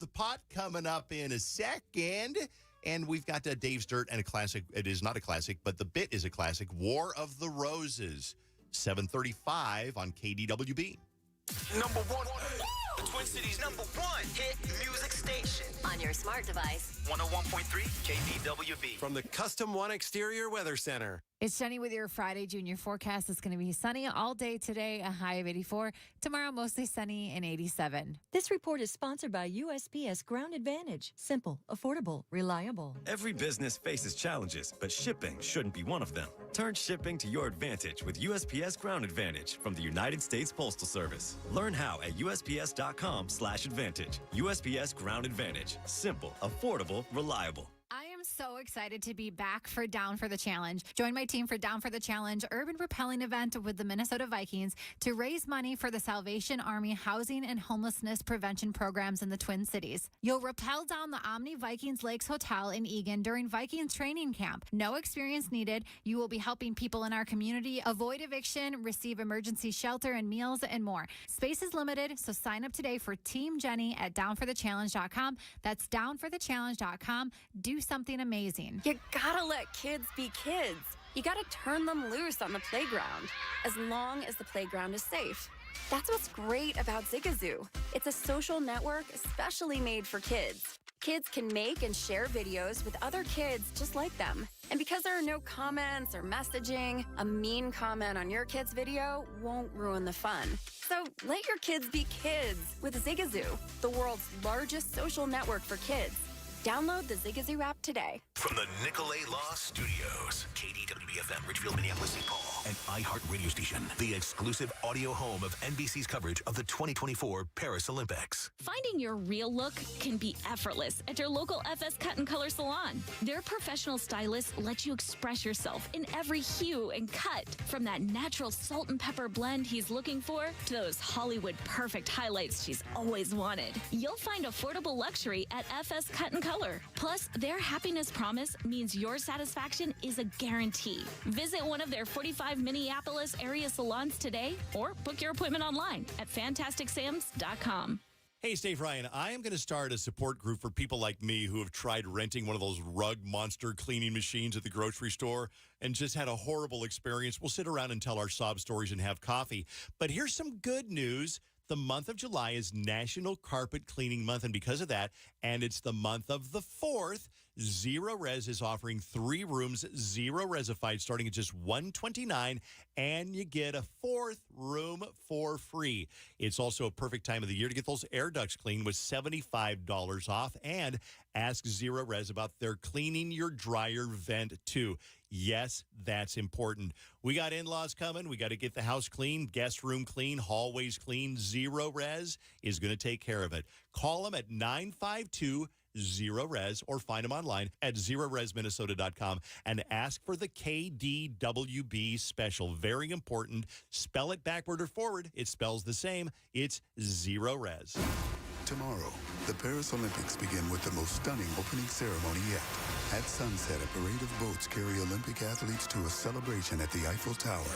The pot coming up in a second. And we've got Dave's Dirt and a classic. It is not a classic, but the bit is a classic. War of the Roses, 7:35 on KDWB. Number one. The Twin Cities #1 hit music station. On your smart device. 101.3 KDWB. From the Custom One Exterior Weather Center. It's Jenny with your Friday Junior forecast. It's going to be sunny all day today, a high of 84. Tomorrow, mostly sunny and 87. This report is sponsored by USPS Ground Advantage. Simple, affordable, reliable. Every business faces challenges, but shipping shouldn't be one of them. Turn shipping to your advantage with USPS Ground Advantage from the United States Postal Service. Learn how at USPS.com/advantage. USPS Ground Advantage. Simple, affordable, reliable. I am so excited to be back for Down for the Challenge. Join my team for Down for the Challenge urban rappelling event with the Minnesota Vikings to raise money for the Salvation Army housing and homelessness prevention programs in the Twin Cities. You'll rappel down the Omni Vikings Lakes Hotel in Eagan during Vikings training camp. No experience needed. You will be helping people in our community avoid eviction, receive emergency shelter and meals, and more. Space is limited, so sign up today for Team Jenny at downforthechallenge.com. That's downforthechallenge.com. Do something amazing. You gotta let kids be kids. You gotta turn them loose on the playground, as long as the playground is safe. That's what's great about Zigazoo. It's a social network especially made for kids. Kids can make and share videos with other kids just like them. And because there are no comments or messaging, a mean comment on your kid's video won't ruin the fun. So let your kids be kids with Zigazoo, the world's largest social network for kids. Download the Zigazoo app today. From the Nicolay Law Studios, KDWB-FM, Ridgefield, Minneapolis, St. Paul, an iHeart radio station, the exclusive audio home of NBC's coverage of the 2024 Paris Olympics. Finding your real look can be effortless at your local FS Cut and Color salon. Their professional stylists let you express yourself in every hue and cut, from that natural salt and pepper blend he's looking for to those Hollywood perfect highlights she's always wanted. You'll find affordable luxury at FS Cut and Color. Plus, their happiness promise means your satisfaction is a guarantee. Visit one of their 45 Minneapolis area salons today or book your appointment online at fantasticsams.com. Hey, it's Dave Ryan. I am going to start a support group for people like me who have tried renting one of those rug monster cleaning machines at the grocery store and just had a horrible experience. We'll sit around and tell our sob stories and have coffee. But here's some good news. The month of July is National Carpet Cleaning Month, and because of that, and it's the month of the 4th, Zero Res is offering 3 rooms, Zero Resified, starting at just $129, and you get a 4th room for free. It's also a perfect time of the year to get those air ducts cleaned with $75 off, and ask Zero Res about their cleaning your dryer vent too. Yes, that's important. We got in-laws coming. We got to get the house clean, guest room clean, hallways clean. Zero Res is going to take care of it. Call them at 952 Zero Res or find them online at ZeroResMinnesota.com and ask for the KDWB special. Very important. Spell it backward or forward. It spells the same. It's Zero Res. Tomorrow, the Paris Olympics begin with the most stunning opening ceremony yet. At sunset, a parade of boats carry Olympic athletes to a celebration at the Eiffel Tower.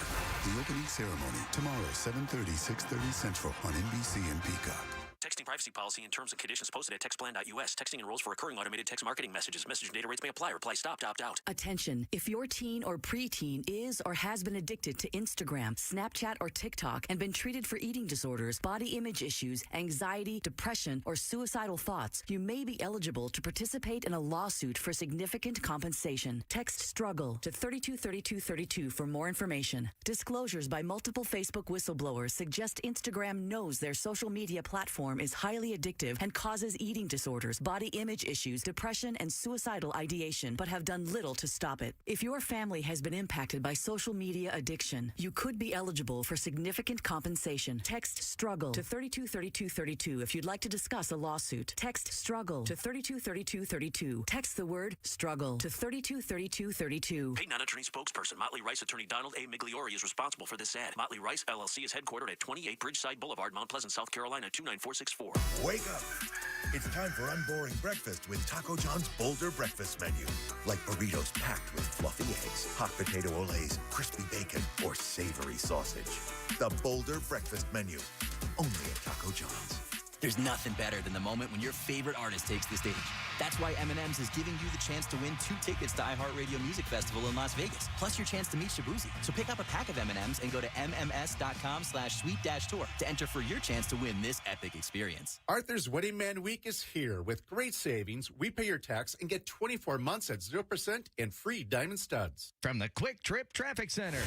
The opening ceremony, tomorrow, 7:30, 6:30 Central on NBC and Peacock. Texting privacy policy and terms and conditions posted at textplan.us. Texting enrolls for recurring automated text marketing messages. Message and data rates may apply. Reply stop to opt out. Attention. If your teen or preteen is or has been addicted to Instagram, Snapchat, or TikTok and been treated for eating disorders, body image issues, anxiety, depression, or suicidal thoughts, you may be eligible to participate in a lawsuit for significant compensation. Text STRUGGLE to 323232 for more information. Disclosures by multiple Facebook whistleblowers suggest Instagram knows their social media platform is highly addictive and causes eating disorders, body image issues, depression, and suicidal ideation, but have done little to stop it. If your family has been impacted by social media addiction, you could be eligible for significant compensation. Text STRUGGLE to 323232 if you'd like to discuss a lawsuit. Text STRUGGLE to 323232. Text the word STRUGGLE to 323232. Payton attorney spokesperson Motley Rice attorney Donald A. Migliori is responsible for this ad. Motley Rice LLC is headquartered at 28 Bridgeside Boulevard, Mount Pleasant, South Carolina 29464. Wake up. It's time for unboring breakfast with Taco John's bolder breakfast menu. Like burritos packed with fluffy eggs, hot potato olays, crispy bacon, or savory sausage. The bolder breakfast menu. Only at Taco John's. There's nothing better than the moment when your favorite artist takes the stage. That's why M&M's is giving you the chance to win 2 tickets to iHeartRadio Music Festival in Las Vegas, plus your chance to meet Shabuzi. So pick up a pack of M&M's and go to mms.com/sweet-tour to enter for your chance to win this epic experience. Arthur's Wedding Man Week is here with great savings. We pay your tax and get 24 months at 0% and free diamond studs. From the Quick Trip Traffic Center.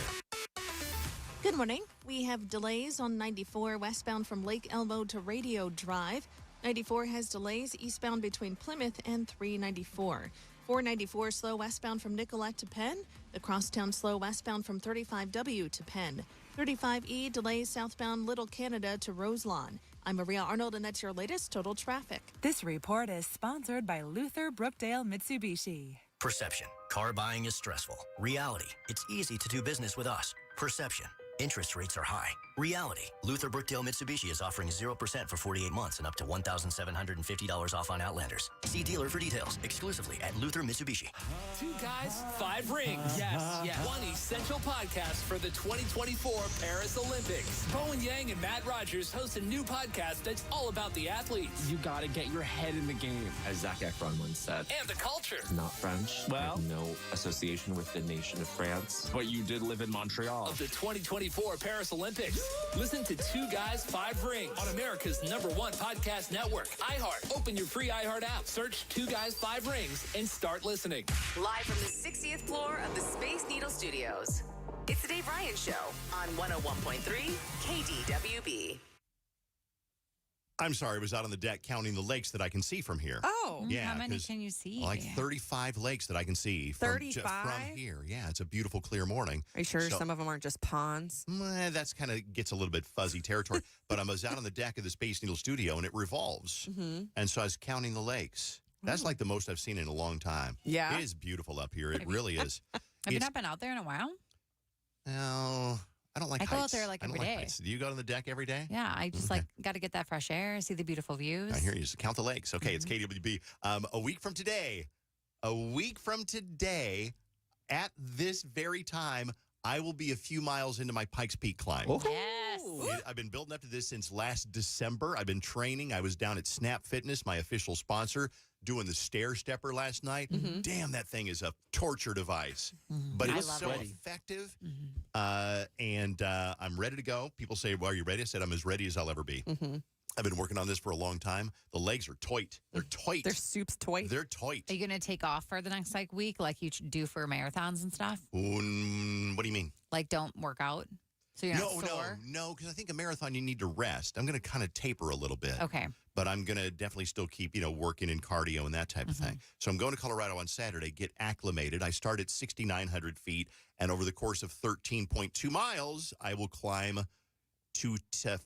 Good morning. We have delays on 94 westbound from Lake Elmo to Radio Drive. 94 has delays eastbound between Plymouth and 394. 494 slow westbound from Nicollet to Penn. The crosstown slow westbound from 35W to Penn. 35E delays southbound Little Canada to Roselawn. I'm Maria Arnold, and that's your latest total traffic. This report is sponsored by Luther Brookdale Mitsubishi. Perception. Car buying is stressful. Reality. It's easy to do business with us. Perception. Interest rates are high. Reality. Luther Brookdale Mitsubishi is offering 0% for 48 months and up to $1,750 off on Outlanders. See dealer for details. Exclusively at Luther Mitsubishi. 2 guys, 5 rings. Yes. One essential podcast for the 2024 Paris Olympics. Bowen Yang and Matt Rogers host a new podcast that's all about the athletes. You gotta get your head in the game, as Zac Efron once said. And the culture. Not French. Well, I have no association with the nation of France. But you did live in Montreal. Of the 2024 Paris Olympics. Listen to 2 Guys, 5 Rings on America's #1 podcast network, iHeart. Open your free iHeart app, search 2 Guys, 5 Rings, and start listening. Live from the 60th floor of the Space Needle Studios, it's the Dave Ryan Show on 101.3 KDWB. I'm sorry, I was out on the deck counting the lakes that I can see from here. Oh, yeah. How many 'cause can you see? Like 35 lakes that I can see from 35? here. Yeah, it's a beautiful, clear morning. Are you sure So- some of them aren't just ponds? That's kind of gets a little bit fuzzy territory. But I was out on the deck of the Space Needle studio, and it revolves. Mm-hmm. And so I was counting the lakes. That's like the most I've seen in a long time. Yeah. It is beautiful up here. It really is. Have you It's- not been out there in a while? No, I don't like I heights. go out there like I don't every like day. heights. Do you go on the deck every day? Yeah, I just got to get that fresh air, see the beautiful views. I hear you. Just count the lakes. Okay, it's Mm-hmm. KWB. A week from today, at this very time, I will be a few miles into my Pikes Peak climb. Yes. I've been building up to this since last December. I've been training. I was down at Snap Fitness, my official sponsor, doing the stair stepper last night. Mm-hmm. Damn, that thing is a torture device. But I it's love so it. effective. Mm-hmm. And I'm ready to go. People say, well, are you ready? I said, I'm as ready as I'll ever be. Mm-hmm. I've been working on this for a long time. The legs are toit. They're toit. They're soup's toy. They're toit. Are you going to take off for the next week like you do for marathons and stuff? What do you mean? Like don't work out? So you're not sore? No, because I think a marathon you need to rest. I'm going to kind of taper a little bit. Okay. But I'm going to definitely still keep, working in cardio and that type of thing. So I'm going to Colorado on Saturday, get acclimated. I start at 6,900 feet, and over the course of 13.2 miles, I will climb to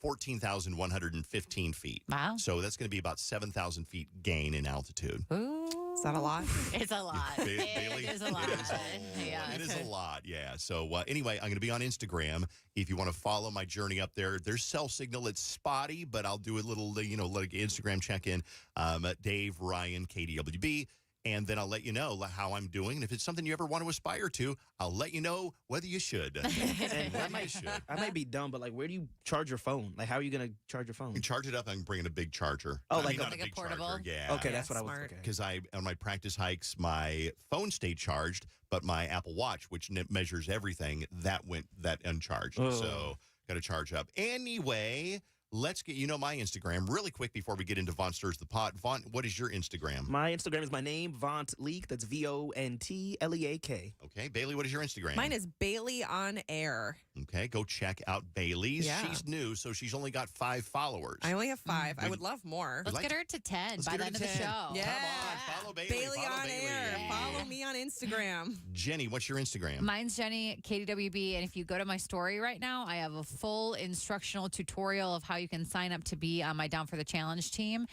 14,115 feet. Wow. So that's going to be about 7,000 feet gain in altitude. Ooh. Is that a lot? It's a lot. Bailey, It is a lot. It is a lot, yeah. So anyway, I'm going to be on Instagram. If you want to follow my journey up there, there's cell signal. It's spotty, but I'll do a little, like Instagram check-in. Dave Ryan, KDWB. And then I'll let you know how I'm doing. And if it's something you ever want to aspire to, I'll let you know whether you should. I might be dumb, but where do you charge your phone? How are you going to charge your phone? You charge it up, I'm bringing a big charger. Oh, not like a a big portable? charger. Yeah. Okay, that's what I was thinking. Because on my practice hikes, my phone stayed charged, but my Apple Watch, which measures everything, that went uncharged. Oh. So got to charge up. Anyway, let's get my Instagram really quick before we get into Vaughn Stirs the Pot. Vaughn, what is your Instagram? My Instagram is my name, Vaunt Leak. That's VONTLEAK. Okay, Bailey, what is your Instagram? Mine is Bailey on Air. Okay, go check out Bailey's. Yeah. She's new, so she's only got 5 followers. I only have 5. I would love more. Let's get her to 10 by the end of the show. Yeah. Come on, follow Bailey. Bailey follow on Bailey. Air. Follow me on Instagram. Jenny, what's your Instagram? Mine's Jenny, KDWB. And if you go to my story right now, I have a full instructional tutorial of how you can sign up to be on my Down for the Challenge team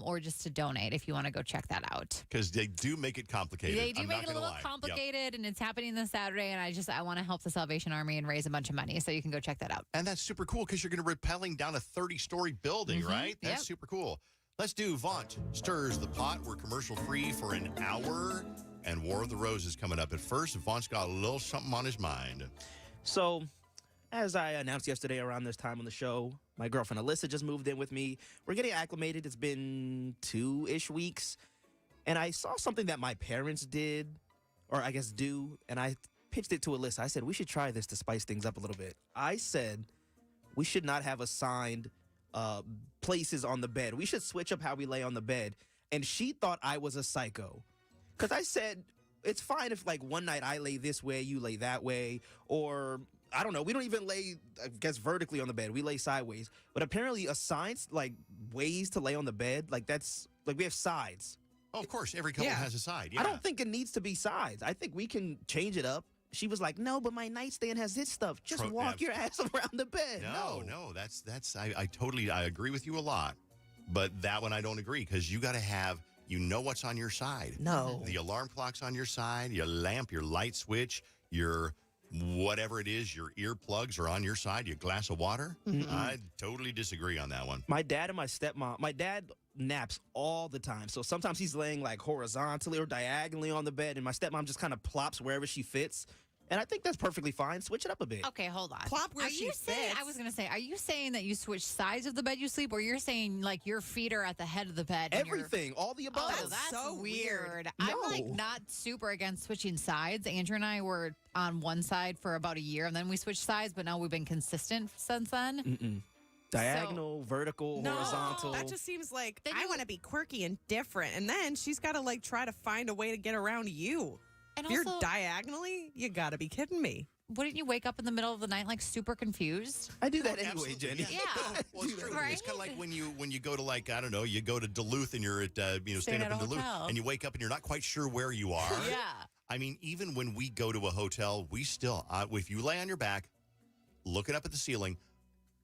or just to donate if you want to go check that out. Because they do make it complicated. They do I'm make not it a gonna little lie. complicated, and it's happening this Saturday, and I want to help the Salvation Army and raise a bunch of money, so you can go check that out. And that's super cool because you're going to be rappelling down a 30-story building, right? That's super cool. Let's do Vaunt Stirs the Pot. We're commercial-free for an hour, and War of the Roses coming up. At first, Vaunt's got a little something on his mind. So, as I announced yesterday around this time on the show, My girlfriend Alyssa just moved in with me. We're getting acclimated. It's been 2-ish weeks. And I saw something that my parents did, or I guess do, and I pitched it to Alyssa. I said, we should try this to spice things up a little bit. I said, we should not have assigned places on the bed. We should switch up how we lay on the bed. And she thought I was a psycho. Because I said, it's fine if, like, one night I lay this way, you lay that way, or, I don't know, we don't even lay, I guess, vertically on the bed. We lay sideways. But apparently assigned, like, ways to lay on the bed, like, that's, like, we have sides. Oh, of course, every couple has a side. Yeah. I don't think it needs to be sides. I think we can change it up. She was like, no, but my nightstand has this stuff. Just walk your ass around the bed. No, that's I totally agree with you a lot. But that one I don't agree, because you got to have, you know what's on your side. No. The alarm clock's on your side, your lamp, your light switch, your whatever it is, your earplugs are on your side, your glass of water. I totally disagree on that one. My dad and my stepmom, my dad naps all the time. So sometimes he's laying like horizontally or diagonally on the bed, and my stepmom just kind of plops wherever she fits. And I think that's perfectly fine. Switch it up a bit. Okay, hold on. Plop where are she you saying, fits. I was going to say, are you saying that you switch sides of the bed you sleep, or you're saying like your feet are at the head of the bed? and Everything, all the above. Oh, that's so weird. No. I'm like not super against switching sides. Andrew and I were on one side for about a year, and then we switched sides, but now we've been consistent since then. Diagonal, vertical, horizontal. That just seems like Then I you- want to be quirky and different. And then she's got to like try to find a way to get around you. And If you're also- diagonally, you got to be kidding me. Wouldn't you wake up in the middle of the night like super confused? I do that anyway, Jenny. Yeah. Well, it's true. Right? It's kind of like when you go to, like, I don't know, you go to Duluth and you're at staying up at in a Duluth hotel. and you wake up and you're not quite sure where you are. Yeah. I mean, even when we go to a hotel, we still, if you lay on your back, looking up at the ceiling,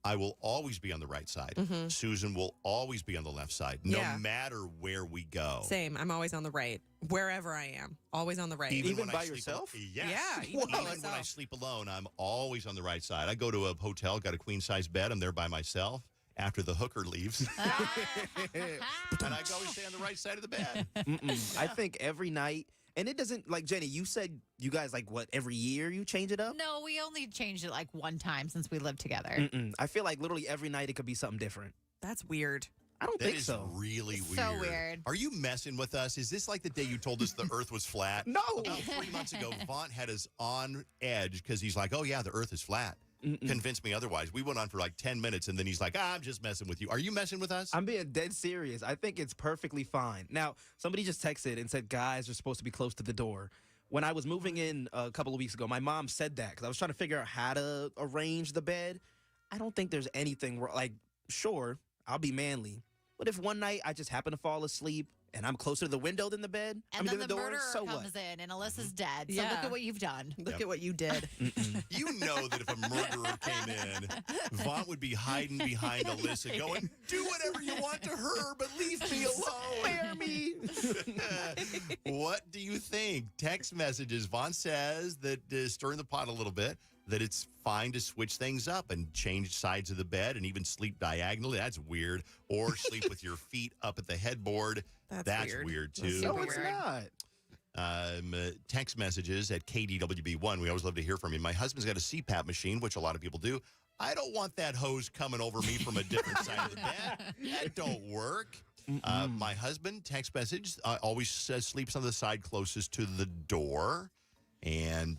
I will always be on the right side. Susan will always be on the left side, no Yeah. matter where we go. Same. I'm always on the right. Wherever I am, always on the right. Even when I by sleep yourself? Yes. Yeah, Even even by when I myself. sleep alone, I'm always on the right side. I go to a hotel, got a queen size bed. I'm there by myself after the hooker leaves. And I always stay on the right side of the bed. I think every night, and it doesn't, like, Jenny, you said you guys, like, what, every year you change it up? No, we only changed it like one time since we lived together. I feel like literally every night it could be something different. That's weird. I don't That think is so. really weird. So weird. Are you messing with us? Is this like the day you told us the earth was flat? No. About 3 months ago, Vaughn had us on edge because he's like, oh, yeah, the earth is flat. Convinced me otherwise. We went on for like 10 minutes, and then he's like, I'm just messing with you. Are you messing with us? I'm being dead serious. I think it's perfectly fine. Now, somebody just texted and said guys are supposed to be close to the door. When I was moving in a couple of weeks ago, my mom said that because I was trying to figure out how to arrange the bed. I don't think there's anything wrong. Like, sure, I'll be manly. But if one night I just happen to fall asleep and I'm closer to the window than the bed, And than then the the door, murderer so comes what? in and Alyssa's dead. So Yeah. look at what you've done. Look at what you did. You know that if a murderer came in, Vaughn would be hiding behind Alyssa going, do whatever you want to her, but leave me alone. Spare me. What do you think? Text messages. Vaughn says that, stirring the pot a little bit, that it's fine to switch things up and change sides of the bed and even sleep diagonally. That's weird. Or sleep with your feet up at the headboard. That's weird too. No, it's not. Text messages at KDWB1. We always love to hear from you. My husband's got a CPAP machine, which a lot of people do. I don't want that hose coming over me from a different side of the bed. That don't work. My husband, text message, always says sleeps on the side closest to the door. And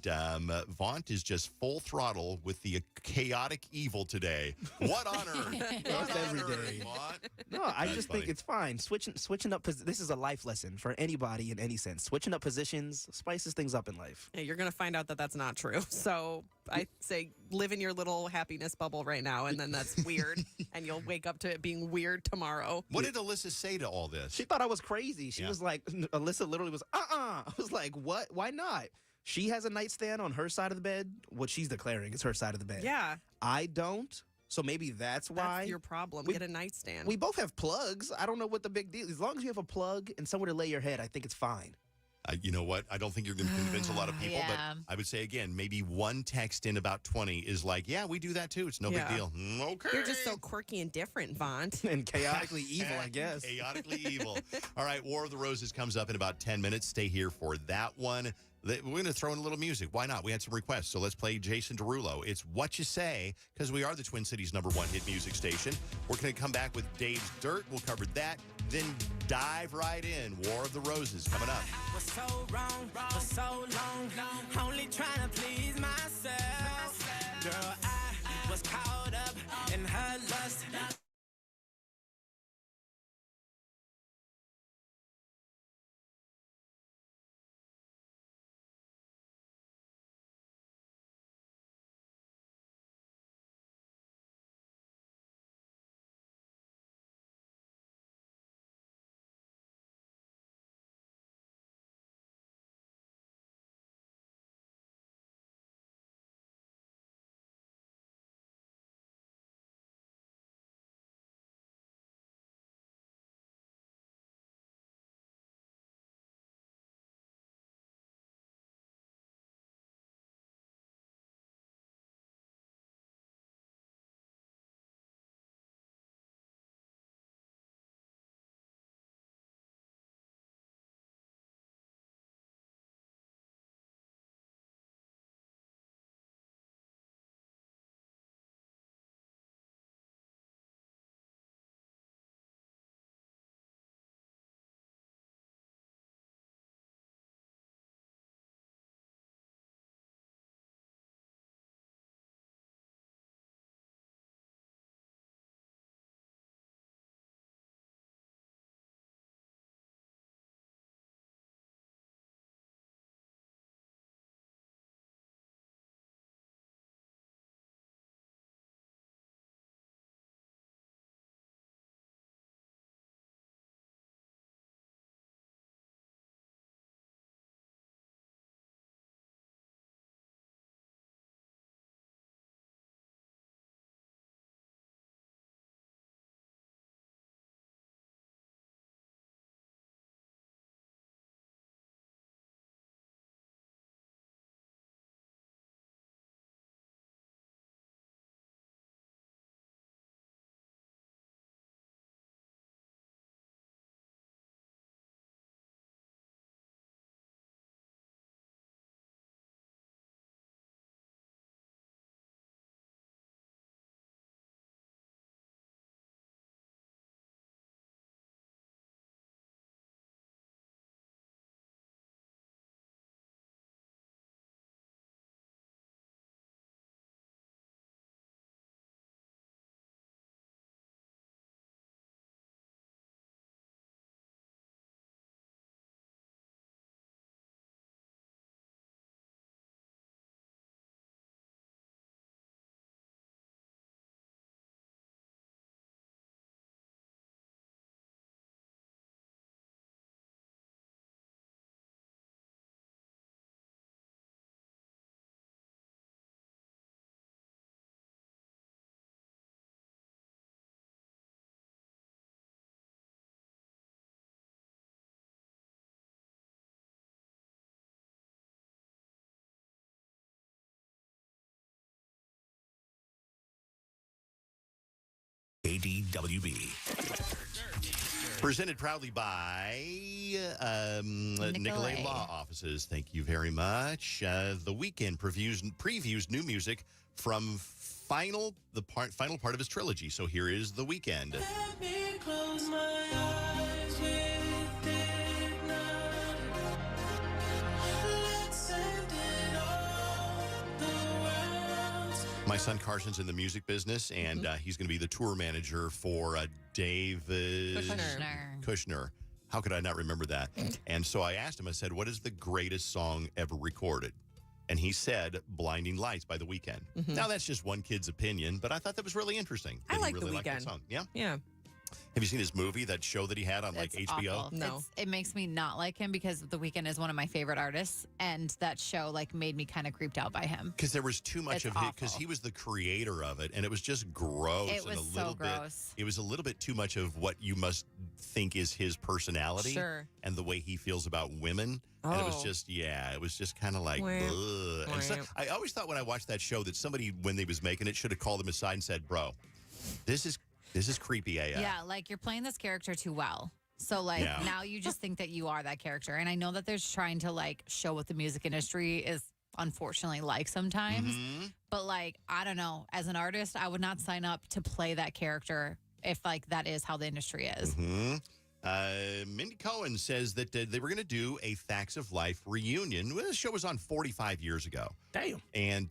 Vaughn is just full throttle with the chaotic evil today. What on earth? What on every earth, day. Vaughn? No, I That's just funny. think it's fine. Switching up. This is a life lesson for anybody in any sense. Switching up positions spices things up in life. Yeah, you're going to find out that that's not true. So I say live in your little happiness bubble right now, and then that's weird, and you'll wake up to it being weird tomorrow. What did Alyssa say to all this? She thought I was crazy. She Yeah. was like, Alyssa literally was, I was like, what? Why not? She has a nightstand on her side of the bed. What she's declaring is her side of the bed. Yeah, I don't. So maybe that's why. that's your problem. We- Get a nightstand. We both have plugs. I don't know what the big deal is. As long as you have a plug and somewhere to lay your head, I think it's fine. You know what? I don't think you're going to convince a lot of people, Yeah. but I would say again, maybe one text in about 20 is like, yeah, we do that too. It's no Yeah. big deal. Okay. You're just so quirky and different, Vaughn. And chaotically evil, I guess. Chaotically evil. All right, War of the Roses comes up in about 10 minutes. Stay here for that one. We're going to throw in a little music. Why not? We had some requests, so let's play Jason Derulo. It's What You Say, because we are the Twin Cities' #1 hit music station. We're going to come back with Dave's Dirt. We'll cover that. Then dive right in. War of the Roses coming up. Was so wrong for so long, only trying to please myself. Girl, I was caught up in her lust. KDWB. Presented proudly by Nicolay Law Offices. Thank you very much. The Weeknd previews new music from final part of his trilogy. So here is The Weeknd. Let me close my eyes with it now. Let's end it all the world. My son Carson's in the music business, and he's going to be the tour manager for David Kushner. How could I not remember that? And so I asked him, I said, what is the greatest song ever recorded? And he said, Blinding Lights by The Weeknd. Now, that's just one kid's opinion, but I thought that was really interesting. I like really The liked that Weeknd. song. Yeah? Yeah. Have you seen his movie, that show that he had on It's HBO? awful. It makes me not like him because The Weeknd is one of my favorite artists, and that show made me kind of creeped out by him. Because there was too much It's of it, because awful. he was the creator of it, and it was just gross. It was and a so little gross. It was a little bit too much of what you must think is his personality, Sure. and the way he feels about women. And it was Oh. just, it was just kind of like, Wah. ugh. And so, Wah. I always thought when I watched that show that somebody, when they was making it, should have called him aside and said, "Bro, this is creepy AF." Yeah, you're playing this character too well. So like Yeah. now you just think that you are that character. And I know that there's trying to like show what the music industry is unfortunately like sometimes. Mhm. But like, I don't know, as an artist, I would not sign up to play that character if like that is how the industry is. Mhm. Mindy Cohen says that they were going to do a Facts of Life reunion. Well, the show was on 45 years ago. Damn. And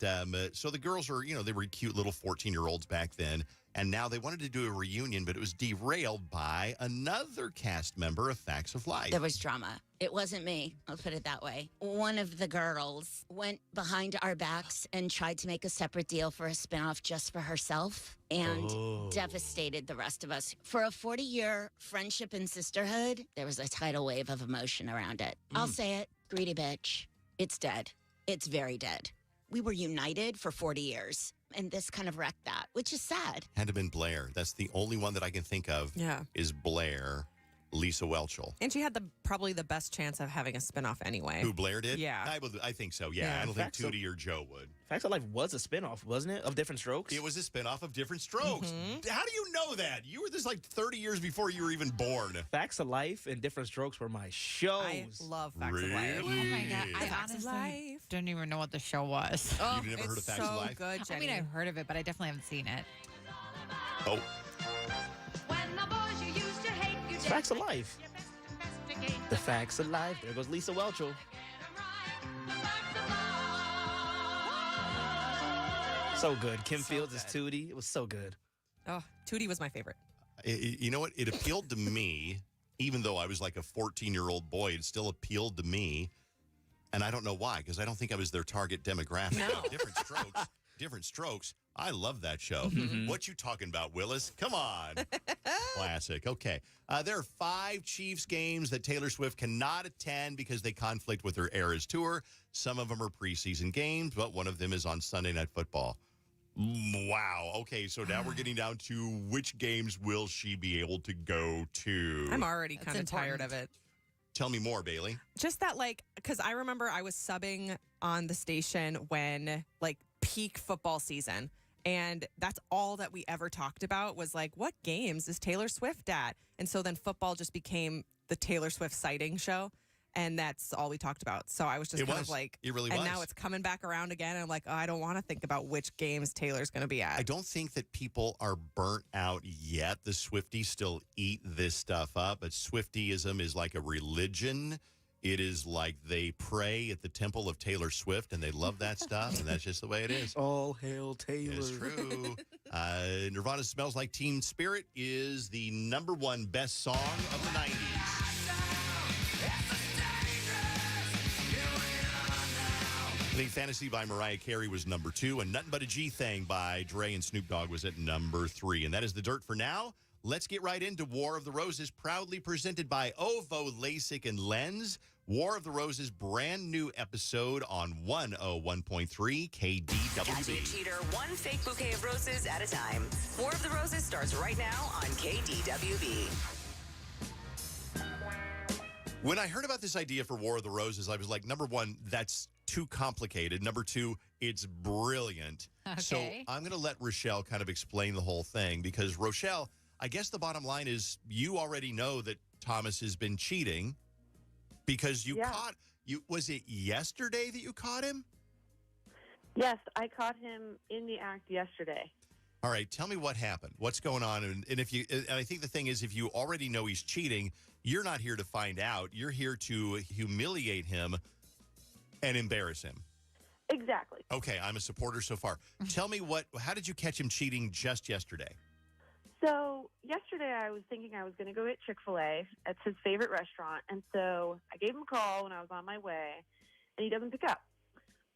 so the girls are, they were cute little 14-year-olds back then. And now they wanted to do a reunion, but it was derailed by another cast member of Facts of Life. There was drama. It wasn't me. I'll put it that way. One of the girls went behind our backs and tried to make a separate deal for a spinoff just for herself and devastated the rest of us. For a 40-year friendship and sisterhood, there was a tidal wave of emotion around it. I'll say it. Greedy bitch. It's dead. It's very dead. We were united for 40 years, and this kind of wrecked that, which is sad. Had to have been Blair. That's the only one that I can think of is Blair, Lisa Whelchel. And she had probably the best chance of having a spinoff anyway. Who, Blair did? Yeah. I think so, yeah. I don't think Tootie or Joe would. Facts of Life was a spinoff, wasn't it? Of Different Strokes? It was a spinoff of Different Strokes. How do you know that? You were this like 30 years before you were even born. Facts of Life and Different Strokes were my shows. I love Facts of Life. Oh my God. I Facts of honestly Life. didn't even know what the show was. Oh, You've never heard of it's Facts of so Life? good, I Jenny. mean, I've heard of it, but I definitely haven't seen it. Oh. It's Facts of Life. The Facts of Life. There goes Lisa Whelchel. So good. Kim Fields is Tootie. It was so good. Oh, Tootie was my favorite. You know what? It appealed to me, even though I was like a 14-year-old boy. It still appealed to me. And I don't know why, because I don't think I was their target demographic. No. Different Strokes. I love that show. What you talking about, Willis? Come on. Classic. Okay. There are 5 Chiefs games that Taylor Swift cannot attend because they conflict with her Eras Tour. Some of them are preseason games, but one of them is on Sunday Night Football. Wow. Okay, so now we're getting down to which games will she be able to go to? I'm already kind of tired of it. Tell me more, Bailey. Just that, because I remember I was subbing on the station when, peak football season. And that's all that we ever talked about was, what games is Taylor Swift at? And so then football just became the Taylor Swift sighting show. And that's all we talked about. So I was just It kind was. of like, It really and was. now it's coming back around again. And I'm like, oh, I don't want to think about which games Taylor's going to be at. I don't think that people are burnt out yet. The Swifties still eat this stuff up, but Swiftyism is like a religion. It is like they pray at the temple of Taylor Swift, and they love that stuff, and that's just the way it is. All hail Taylor. It's true. Nirvana Smells Like Teen Spirit is the #1 best song of the 90s. I think Fantasy by Mariah Carey was #2, and Nothing But a G Thing by Dre and Snoop Dogg was at #3. And that is the dirt for now. Let's get right into War of the Roses, proudly presented by OVO LASIK and Lens. War of the Roses, brand new episode on 101.3 Catch a KDWB. cheater one fake bouquet of roses at a time. War of the Roses starts right now on KDWB. When I heard about this idea for War of the Roses, I was like, #1, that's too complicated. #2, it's brilliant. So Okay. I'm going to let Rochelle kind of explain the whole thing because, Rochelle, I guess the bottom line is you already know that Thomas has been cheating because you caught you. Was it yesterday that you caught him? Yes, I caught him in the act yesterday. All right, tell me what happened. What's going on? And if you, and I think the thing is, if you already know he's cheating, you're not here to find out. You're here to humiliate him and embarrass him. Exactly. Okay, I'm a supporter so far. Tell me how did you catch him cheating just yesterday? So yesterday I was thinking I was going to go get Chick-fil-A. It's his favorite restaurant. And so I gave him a call when I was on my way, and he doesn't pick up.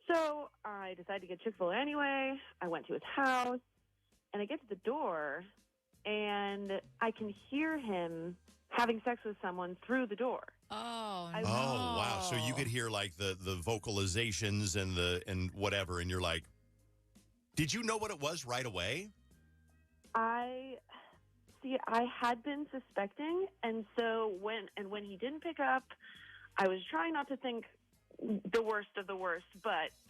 So I decided to get Chick-fil-A anyway. I went to his house, and I get to the door, and I can hear him having sex with someone through the door. Oh, Oh, wow. So you could hear like the vocalizations and whatever, and you're like, did you know what it was right away? I had been suspecting, and so when he didn't pick up, I was trying not to think the worst of the worst,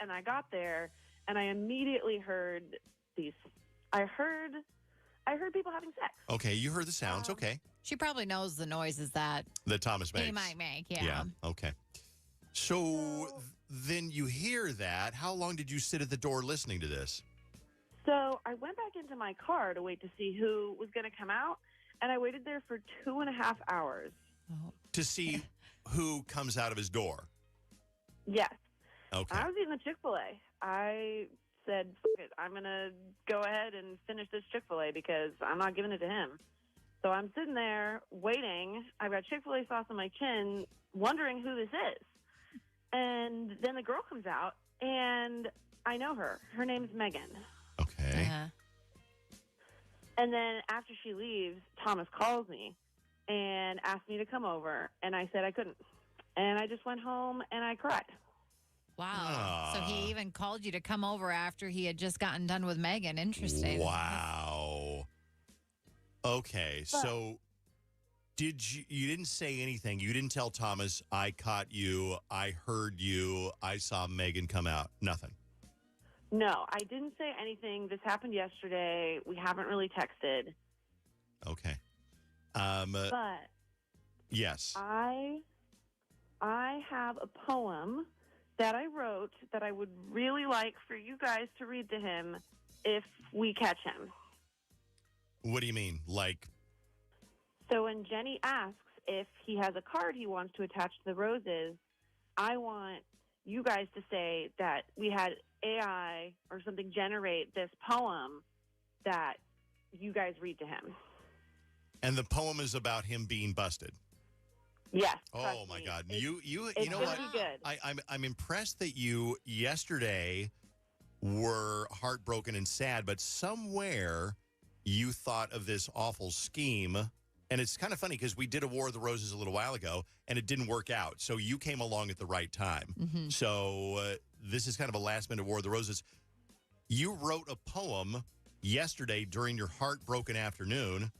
and I got there, and I immediately heard I heard people having sex. Okay, you heard the sounds. Okay. She probably knows the noises that Thomas makes. he might make. Yeah. Yeah. Okay. So then you hear that. How long did you sit at the door listening to this? So I went back into my car to wait to see who was going to come out, and I waited there for 2.5 hours. To see who comes out of his door. Yes. Okay. I was eating the Chick-fil-A. I said, "F it, I'm going to go ahead and finish this Chick-fil-A because I'm not giving it to him." So I'm sitting there waiting. I've got Chick-fil-A sauce on my chin, wondering who this is. And then the girl comes out, and I know her. Her name's Megan. Okay. And then after she leaves, Thomas calls me and asked me to come over, and I said I couldn't. And I just went home, and I cried. Wow. So he even called you to come over after he had just gotten done with Megan. Interesting. Wow. Okay, so you didn't say anything. You didn't tell Thomas, I caught you, I heard you, I saw Megan come out. Nothing. No, I didn't say anything. This happened yesterday. We haven't really texted. Okay. But yes. I have a poem that I wrote that I would really like for you guys to read to him if we catch him. What do you mean? Like? So when Jenny asks if he has a card he wants to attach to the roses, I want you guys to say that we had AI or something generate this poem that you guys read to him. And the poem is about him being busted. Yes. Oh my God! You it's know gonna what? be good. I'm impressed that you yesterday were heartbroken and sad, but somewhere you thought of this awful scheme. And it's kind of funny because we did a War of the Roses a little while ago, and it didn't work out. So you came along at the right time. Mm-hmm. So this is kind of a last-minute War of the Roses. You wrote a poem yesterday during your heartbroken afternoon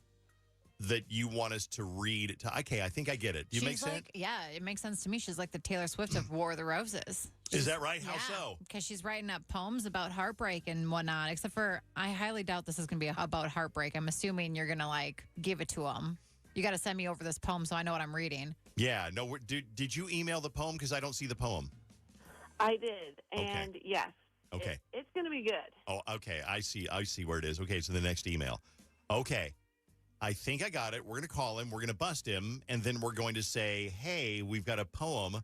that you want us to read. Okay, I think I get it. Do you make sense? Yeah, it makes sense to me. She's like the Taylor Swift of War of the Roses. Is that right? How so? Because she's writing up poems about heartbreak and whatnot, except for I highly doubt this is going to be about heartbreak. I'm assuming you're going to, like, give it to him. You got to send me over this poem so I know what I'm reading. Yeah. No. Did you email the poem? Because I don't see the poem. I did. And yes. Okay. It's going to be good. Oh, okay. I see where it is. Okay, so the next email. Okay. I think I got it. We're going to call him. We're going to bust him. And then we're going to say, hey, we've got a poem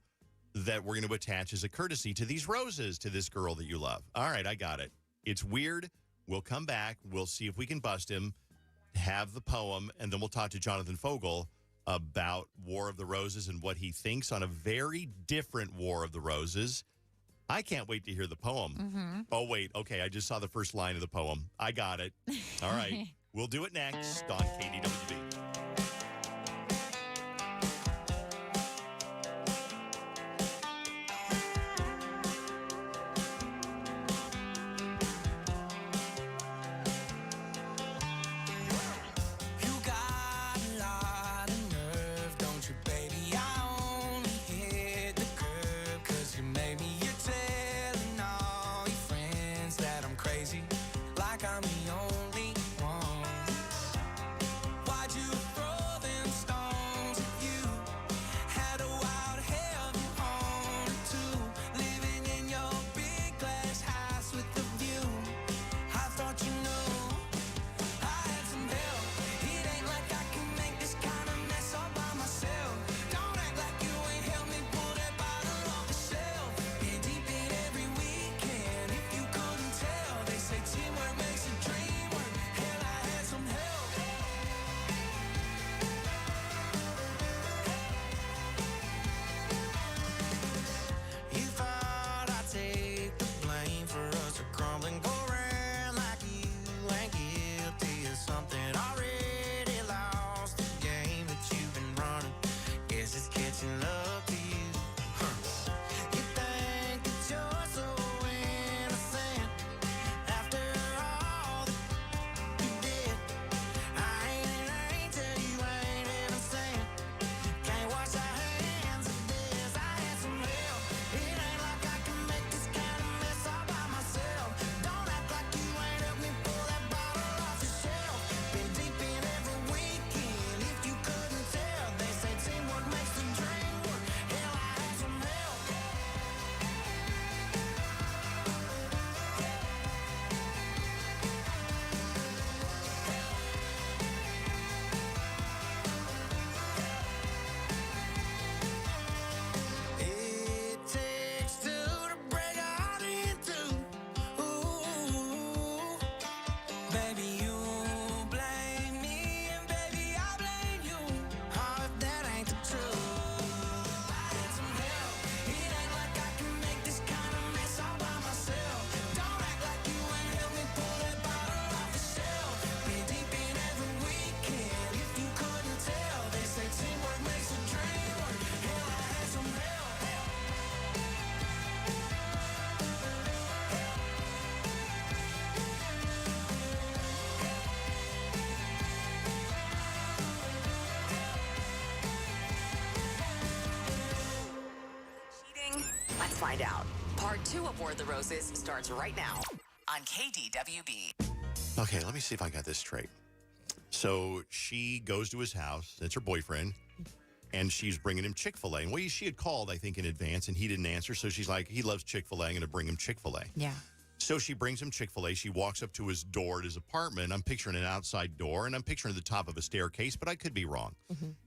that we're going to attach as a courtesy to these roses to this girl that you love. All right, I got it. It's weird. We'll come back. We'll see if we can bust him, have the poem, and then we'll talk to Jonathan Fogel about War of the Roses and what he thinks on a very different War of the Roses. I can't wait to hear the poem. Mm-hmm. Oh, wait. Okay, I just saw the first line of the poem. I got it. All right. We'll do it next on KDWB. Like I'm the only one. Why'd you Let's find out. Part 2 of Word the Roses starts right now on KDWB. Okay, let me see if I got this straight. So she goes to his house. That's her boyfriend. And she's bringing him Chick-fil-A. And she had called, I think, in advance, and he didn't answer. So she's like, he loves Chick-fil-A. I'm going to bring him Chick-fil-A. Yeah. So she brings him Chick-fil-A. She walks up to his door at his apartment. I'm picturing an outside door, and I'm picturing the top of a staircase, but I could be wrong.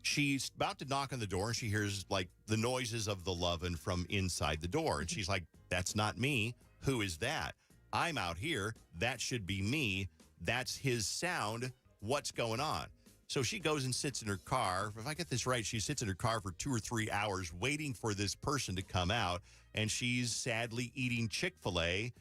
She's about to knock on the door, and she hears, like, the noises of the lovin' from inside the door. And she's like, that's not me. Who is that? I'm out here. That should be me. That's his sound. What's going on? So she goes and sits in her car. If I get this right, she sits in her car for 2 or 3 hours waiting for this person to come out, and she's sadly eating Chick-fil-A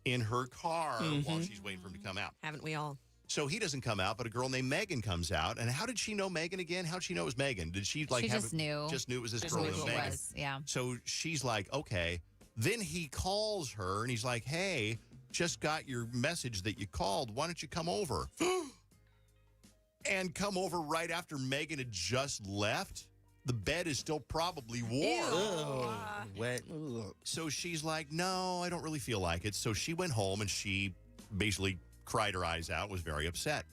in her car while she's waiting for him to come out. Haven't we all? So he doesn't come out, but a girl named Megan comes out. And how did she know Megan again? How did she know it was Megan? Did she like She have just knew. Just knew it was this Just girl knew named who it Megan. was, yeah. So she's like, okay. Then he calls her and he's like, hey, just got your message that you called. Why don't you come over? And come over right after Megan had just left. The bed is still probably warm. Wet. So she's like, no, I don't really feel like it. So she went home and she basically cried her eyes out, was very upset.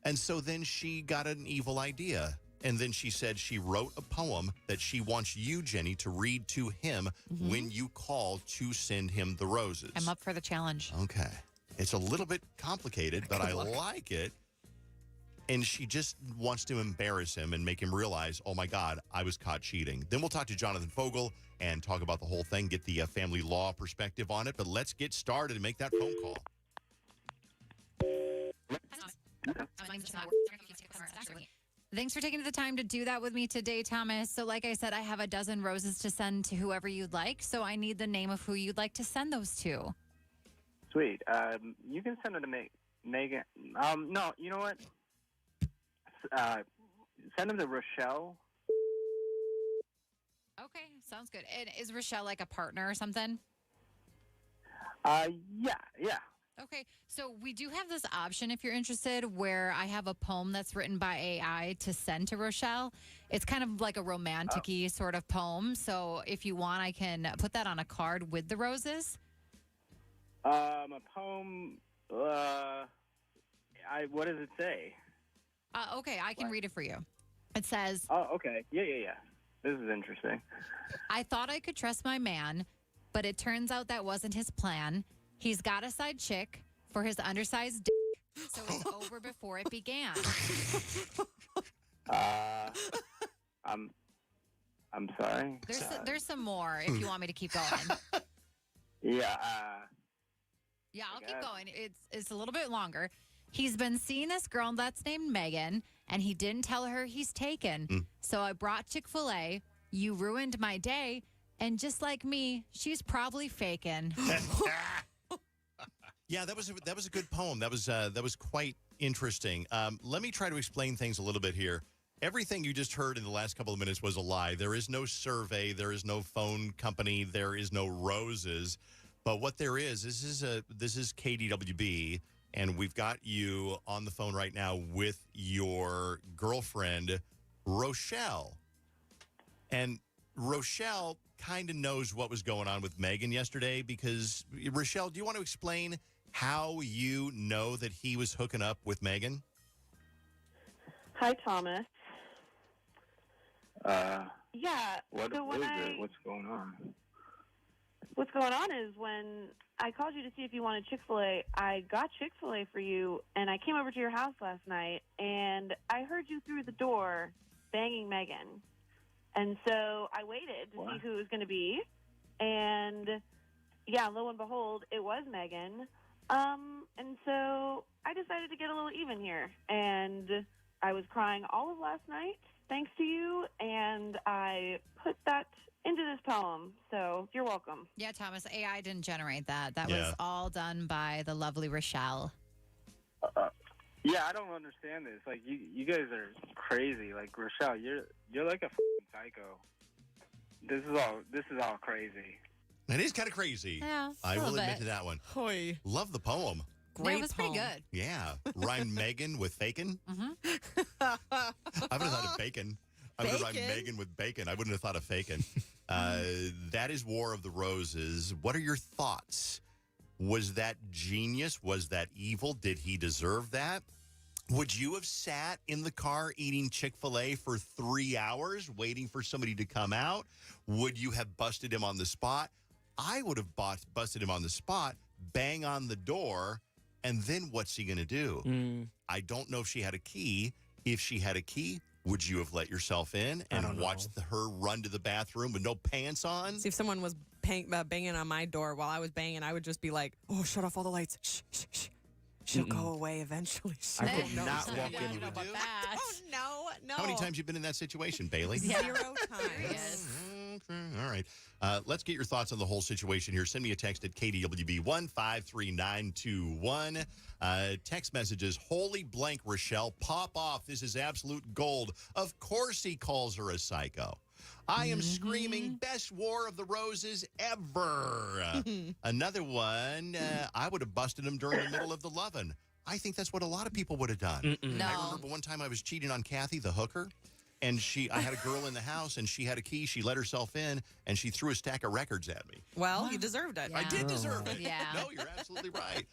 And so then she got an evil idea. And then she said she wrote a poem that she wants you, Jenny, to read to him when you call to send him the roses. I'm up for the challenge. Okay. It's a little bit complicated, but I like it. And she just wants to embarrass him and make him realize, oh, my God, I was caught cheating. Then we'll talk to Jonathan Fogel and talk about the whole thing, get the family law perspective on it. But let's get started and make that phone call. Thanks for taking the time to do that with me today, Thomas. So like I said, I have a dozen roses to send to whoever you'd like. So I need the name of who you'd like to send those to. Sweet. You can send it to Megan. No, you know what? Send them to Rochelle. Okay, sounds good. And is Rochelle like a partner or something? Yeah. Okay, so we do have this option if you're interested where I have a poem that's written by AI to send to Rochelle. It's kind of like a romantic-y sort of poem. So if you want, I can put that on a card with the roses. A poem. What does it say? Okay, I can read it for you. It says, Oh, okay. Yeah. This is interesting. I thought I could trust my man, but it turns out that wasn't his plan. He's got a side chick for his undersized dick, so it's over before it began. I'm sorry. There's some more if you want me to keep going. Yeah. Yeah, I'll keep going. It's a little bit longer. He's been seeing this girl that's named Megan, and he didn't tell her he's taken. So I brought Chick-fil-A. You ruined my day, and just like me, she's probably faking. Yeah, that was a good poem. That was quite interesting. Let me try to explain things a little bit here. Everything you just heard in the last couple of minutes was a lie. There is no survey. There is no phone company. There is no roses. But what there is, this is KDWB, and we've got you on the phone right now with your girlfriend, Rochelle. And Rochelle kind of knows what was going on with Megan yesterday because, Rochelle, do you want to explain how you know that he was hooking up with Megan? Hi, Thomas. Yeah. What so when is it? What's going on? What's going on is when I called you to see if you wanted Chick-fil-A, I got Chick-fil-A for you, and I came over to your house last night, and I heard you through the door banging Megan. And so I waited to see who it was going to be, and yeah, lo and behold, it was Megan. And so I decided to get a little even here, and I was crying all of last night, thanks to you, and I put that into this poem, so you're welcome. Yeah, Thomas, AI didn't generate that. That was all done by the lovely Rochelle. Yeah, I don't understand this. Like, you guys are crazy. Like, Rochelle, you're like a f***ing psycho. This is all crazy. It is kind of crazy. Yeah, I will admit to that one. Hoi. Love the poem. Great, it was pretty good. Yeah. Rhymed Megan with fakin'. I would have thought of bacon. I would have rhymed Megan with bacon. I wouldn't have thought of fakin'. That is War of the Roses. What are your thoughts? Was that genius? Was that evil? Did he deserve that? Would you have sat in the car eating Chick-fil-A for 3 hours waiting for somebody to come out? Would you have busted him on the spot? I would have busted him on the spot, bang on the door, and then what's he going to do? I don't know if she had a key. If she had a key, would you have let yourself in and watched her run to the bathroom with no pants on? See, if someone was banging on my door while I was banging, I would just be like, oh, shut off all the lights. Shh, shh, shh. She'll go away eventually. I could not walk in with you. Oh, no. How many times have you been in that situation, Bailey? 0 times. All right. Let's get your thoughts on the whole situation here. Send me a text at KDWB 153921. Text messages, holy blank, Rochelle, pop off. This is absolute gold. Of course he calls her a psycho. I am screaming best War of the Roses ever. Another one, I would have busted him during the middle of the lovin'. I think that's what a lot of people would have done. No. I remember one time I was cheating on Kathy, the hooker, and I had a girl in the house, and she had a key. She let herself in, and she threw a stack of records at me. Well, you deserved it. I did deserve it. Yeah. No, you're absolutely right.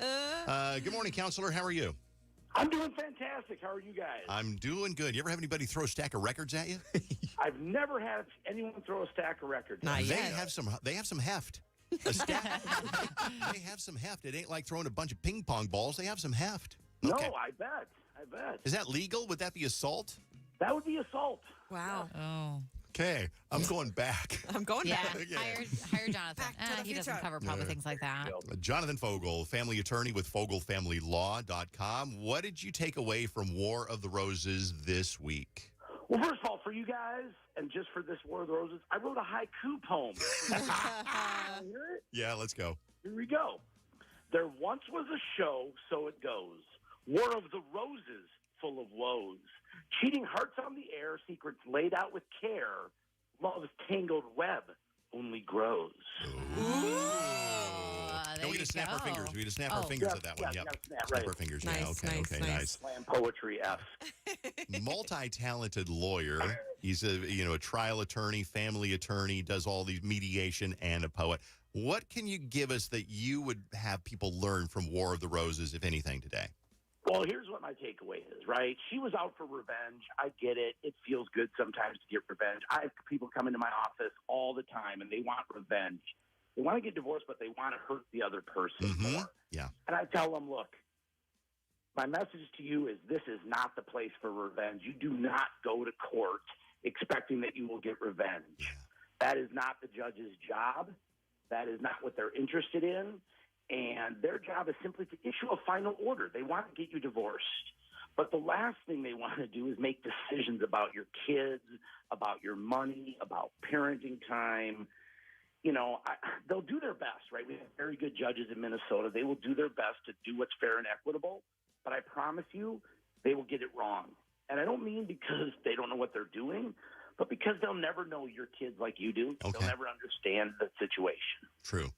Good morning, counselor. How are you? I'm doing fantastic. How are you guys? I'm doing good. You ever have anybody throw a stack of records at you? I've never had anyone throw a stack of records. They have some heft. A stack. They have some heft. It ain't like throwing a bunch of ping pong balls. They have some heft. Okay. No, I bet. Is that legal? Would that be assault? That would be assault. Wow. Oh. Okay, I'm going back. I'm going Yeah, back. hire Jonathan. He doesn't cover probably things like that. Jonathan Fogel, family attorney with FogelFamilyLaw.com. What did you take away from War of the Roses this week? Well, first of all, for you guys, and just for this War of the Roses, I wrote a haiku poem. Hear it? Yeah, let's go. Here we go. There once was a show, so it goes. War of the Roses, full of woes. Cheating hearts on the air, secrets laid out with care. Love's tangled web only grows. No, we just snap our fingers. We just snap our fingers at that one. Yep. Snap our fingers. Nice, yeah, okay, nice. Slam poetry F. Multi-talented lawyer. He's a trial attorney, family attorney, does all these mediation, and a poet. What can you give us that you would have people learn from War of the Roses, if anything, today? Well, here's what my takeaway is, right? She was out for revenge. I get it. It feels good sometimes to get revenge. I have people come into my office all the time, and they want revenge. They want to get divorced, but they want to hurt the other person more. Yeah. And I tell them, look, my message to you is this is not the place for revenge. You do not go to court expecting that you will get revenge. That is not the judge's job. That is not what they're interested in. And their job is simply to issue a final order. They want to get you divorced. But the last thing they want to do is make decisions about your kids, about your money, about parenting time. They'll do their best, right? We have very good judges in Minnesota. They will do their best to do what's fair and equitable. But I promise you, they will get it wrong. And I don't mean because they don't know what they're doing, but because they'll never know your kids like you do. Okay. They'll never understand the situation. True.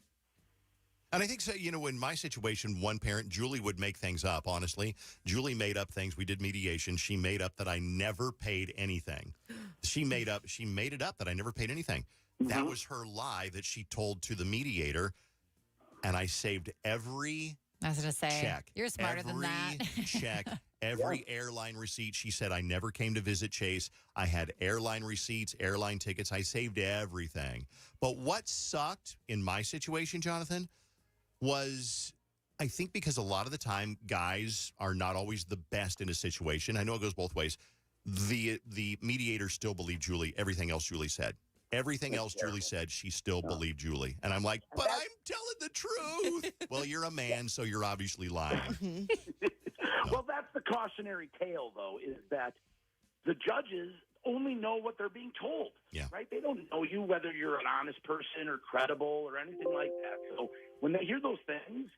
And I think so, in my situation, one parent, Julie, would make things up, honestly. Julie made up things. We did mediation. She made up that I never paid anything. She made it up that I never paid anything. That was her lie that she told to the mediator. And I saved every I was going to say, check. You're smarter than that. Check. Every airline receipt. She said I never came to visit Chase. I had airline receipts, airline tickets. I saved everything. But what sucked in my situation, Jonathan, was I think because a lot of the time guys are not always the best in a situation. I know it goes both ways. The mediator still believed Julie. Everything else Julie said. Everything else Julie said, she still believed Julie. And I'm like, but I'm telling the truth. Well, you're a man, so you're obviously lying. Well, that's the cautionary tale, though, is that the judges only know what they're being told, right? They don't know you, whether you're an honest person or credible or anything like that. So when they hear those things,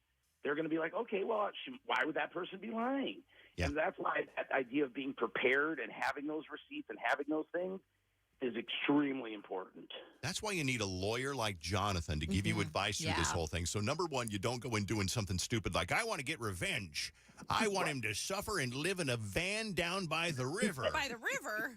they're going to be like, okay, well, why would that person be lying? Yeah. And that's why that idea of being prepared and having those receipts and having those things is extremely important. That's why you need a lawyer like Jonathan to give you advice through this whole thing. So, number one, you don't go in doing something stupid like, I want to get revenge. I want him to suffer and live in a van down by the river. By the river?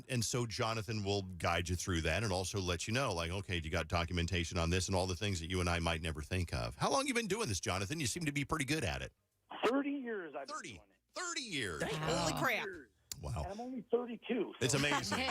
And so Jonathan will guide you through that and also let you know, like, okay, you got documentation on this and all the things that you and I might never think of. How long you been doing this, Jonathan? You seem to be pretty good at it. 30 years I've been doing it. 30 years. Holy crap. Wow. And I'm only 32. It's amazing.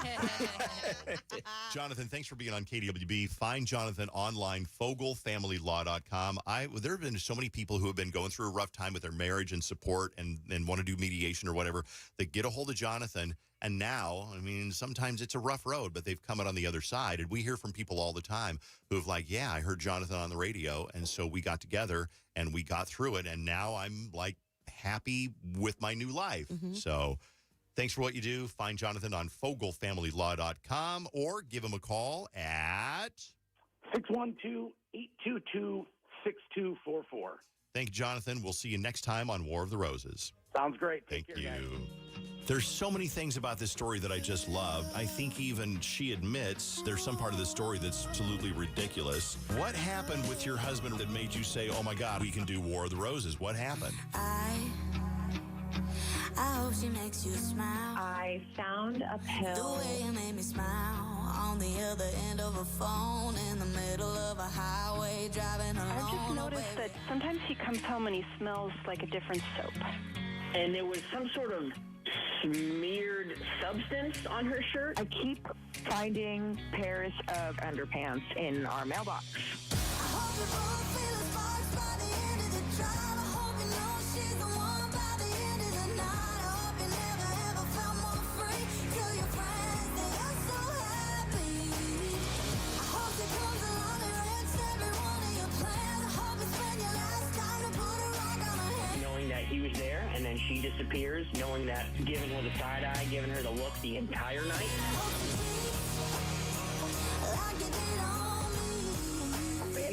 Jonathan, thanks for being on KDWB. Find Jonathan online, FogelFamilyLaw.com. There have been so many people who have been going through a rough time with their marriage and support and want to do mediation or whatever that get a hold of Jonathan. And now, I mean, sometimes it's a rough road, but they've come out on the other side. And we hear from people all the time who have like, yeah, I heard Jonathan on the radio. And so we got together and we got through it. And now I'm like happy with my new life. So thanks for what you do. Find Jonathan on FogelFamilyLaw.com or give him a call at 612-822-6244. Thank you, Jonathan. We'll see you next time on War of the Roses. Sounds great. Thank you. There's so many things about this story that I just love. I think even she admits there's some part of the story that's absolutely ridiculous. What happened with your husband that made you say, oh, my God, we can do War of the Roses? What happened? I hope she makes you smile. I found a pill. The way you made me smile on the other end of a phone in the middle of a highway driving alone. I just noticed that sometimes he comes home and he smells like a different soap. And there was some sort of smeared substance on her shirt. I keep finding pairs of underpants in our mailbox. Knowing that he was there and then she disappears, knowing that giving her the side eye, giving her the look the entire night.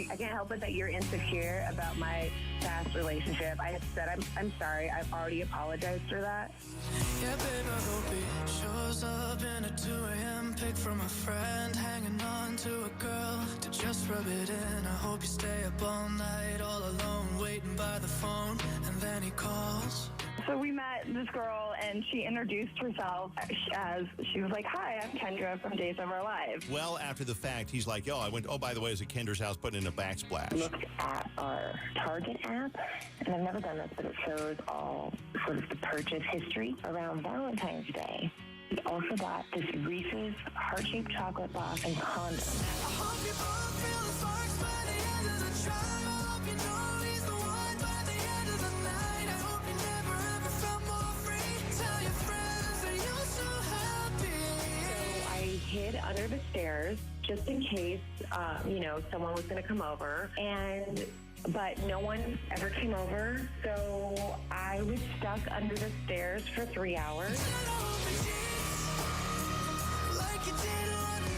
I can't help it that you're insecure about my past relationship. I have said I'm sorry. I've already apologized for that. Yeah, babe, I hope he shows up in a 2 a.m. pic from a friend, hanging on to a girl to just rub it in. I hope you stay up all night, all alone, waiting by the phone, and then he calls. So we met this girl, and she introduced herself as, she was like, hi, I'm Kendra from Days of Our Lives. Well, after the fact, he's like, oh, by the way, I was at Kendra's house putting in a backsplash. Looked at our Target app, and I've never done this, but it shows all sort of the purchase history around Valentine's Day. We also got this Reese's heart-shaped chocolate box and condoms. I hope you both feel the sparks by the end of the drive. I hope you know he's the one by the end of the night. I hope you never ever felt more free. Tell your friends that you're so happy. So I hid under the stairs just in case, someone was going to come over. But no one ever came over, so I was stuck under the stairs for 3 hours. Like you did on me.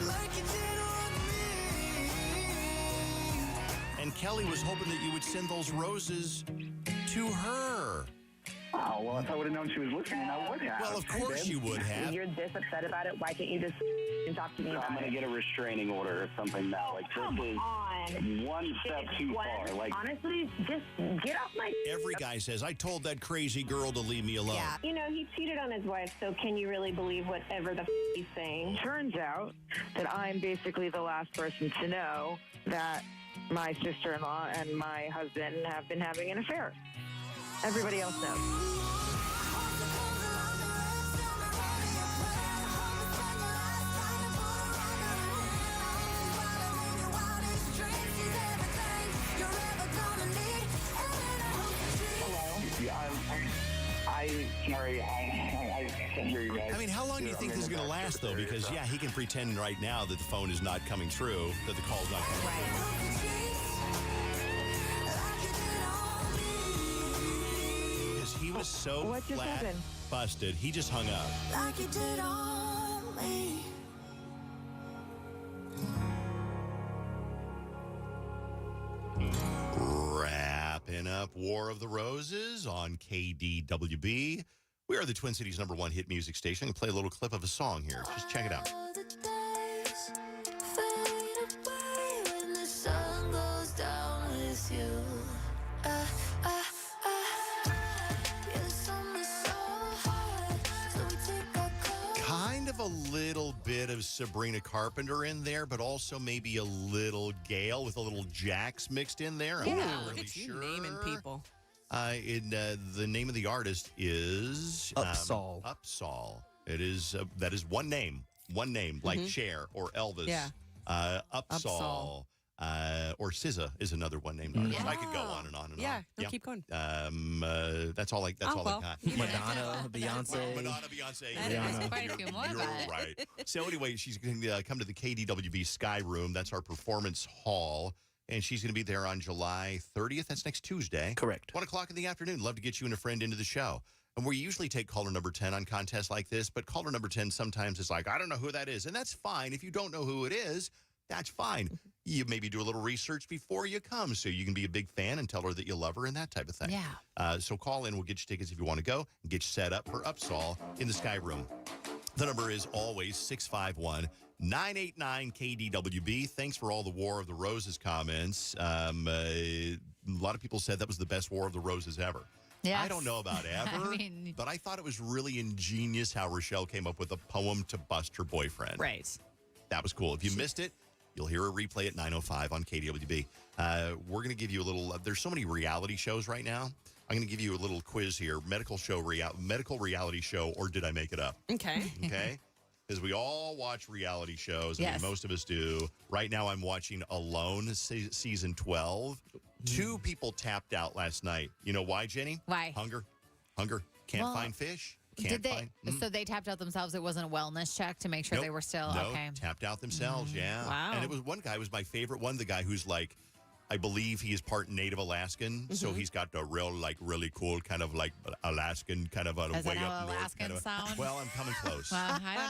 Like you did on me. And Kelly was hoping that you would send those roses to her. Oh, well, if I would have known she was listening, I would have. Well, of course you would have. You're this upset about it. Why can't you just talk to me about I'm going it? to get a restraining order or something now. Like, this is one step too far. Like, honestly, just get off my... Every guy says, I told that crazy girl to leave me alone. Yeah. He cheated on his wife, so can you really believe whatever the he's saying? Turns out that I'm basically the last person to know that my sister-in-law and my husband have been having an affair. Everybody else knows. Sorry, I can't hear you guys. I mean, how long do you think this is going to last, though? Because, yeah, he can pretend right now that the phone is not coming through, that the call's not coming through. Because he was so flat busted, he just hung up. Like you did on me. Wrapping up War of the Roses on KDWB. We are the Twin Cities' #1 hit music station. I'm going to play a little clip of a song here. Just check it out. Kind of a little bit of Sabrina Carpenter in there, but also maybe a little Gail with a little Jax mixed in there. I'm not Look really at you sure. naming people. The name of the artist is Upsall. Upsall. It is that is one name, like Cher or Elvis. Yeah. Upsall. Or SZA is another one named artist. I could go on and on and on. Yeah, keep going. That's all I got. Madonna, Beyonce. Madonna, Beyonce. There's quite a few more, You're but- right. So anyway, she's going to come to the KDWB Sky Room. That's our performance hall. And she's going to be there on July 30th. That's next Tuesday. Correct. 1 o'clock in the afternoon. Love to get you and a friend into the show. And we usually take caller number 10 on contests like this, but caller number 10 sometimes is like, I don't know who that is. And that's fine. If you don't know who it is, that's fine. You maybe do a little research before you come so you can be a big fan and tell her that you love her and that type of thing. Yeah. So call in. We'll get you tickets if you want to go and get you set up for Upsall in the Sky Room. The number is always 651-989-KDWB. Thanks for all the War of the Roses comments. A lot of people said that was the best War of the Roses ever. Yes. I don't know about ever, but I thought it was really ingenious how Rochelle came up with a poem to bust her boyfriend. Right. That was cool. If you missed it, you'll hear a replay at 9:05 on KDWB. We're going to give you a little, there's so many reality shows right now. I'm going to give you a little quiz here. Medical reality show, or did I make it up? Okay. Okay. Because we all watch reality shows. I Yes. mean, most of us do. Right now, I'm watching Alone, season 12. 2 people tapped out last night. You know why, Jenny? Why? Hunger. Can't Well, find fish. Can't Did they? find. So they tapped out themselves. It wasn't a wellness check to make sure Nope. they were still No, okay. tapped out themselves, yeah. Wow. And it was one guy was my favorite one, the guy who's like, I believe he is part Native Alaskan, so he's got a real, really cool kind of like Alaskan kind of a Is way that how up north. Alaskan Kind of, sound? well, I'm coming close. Well, I don't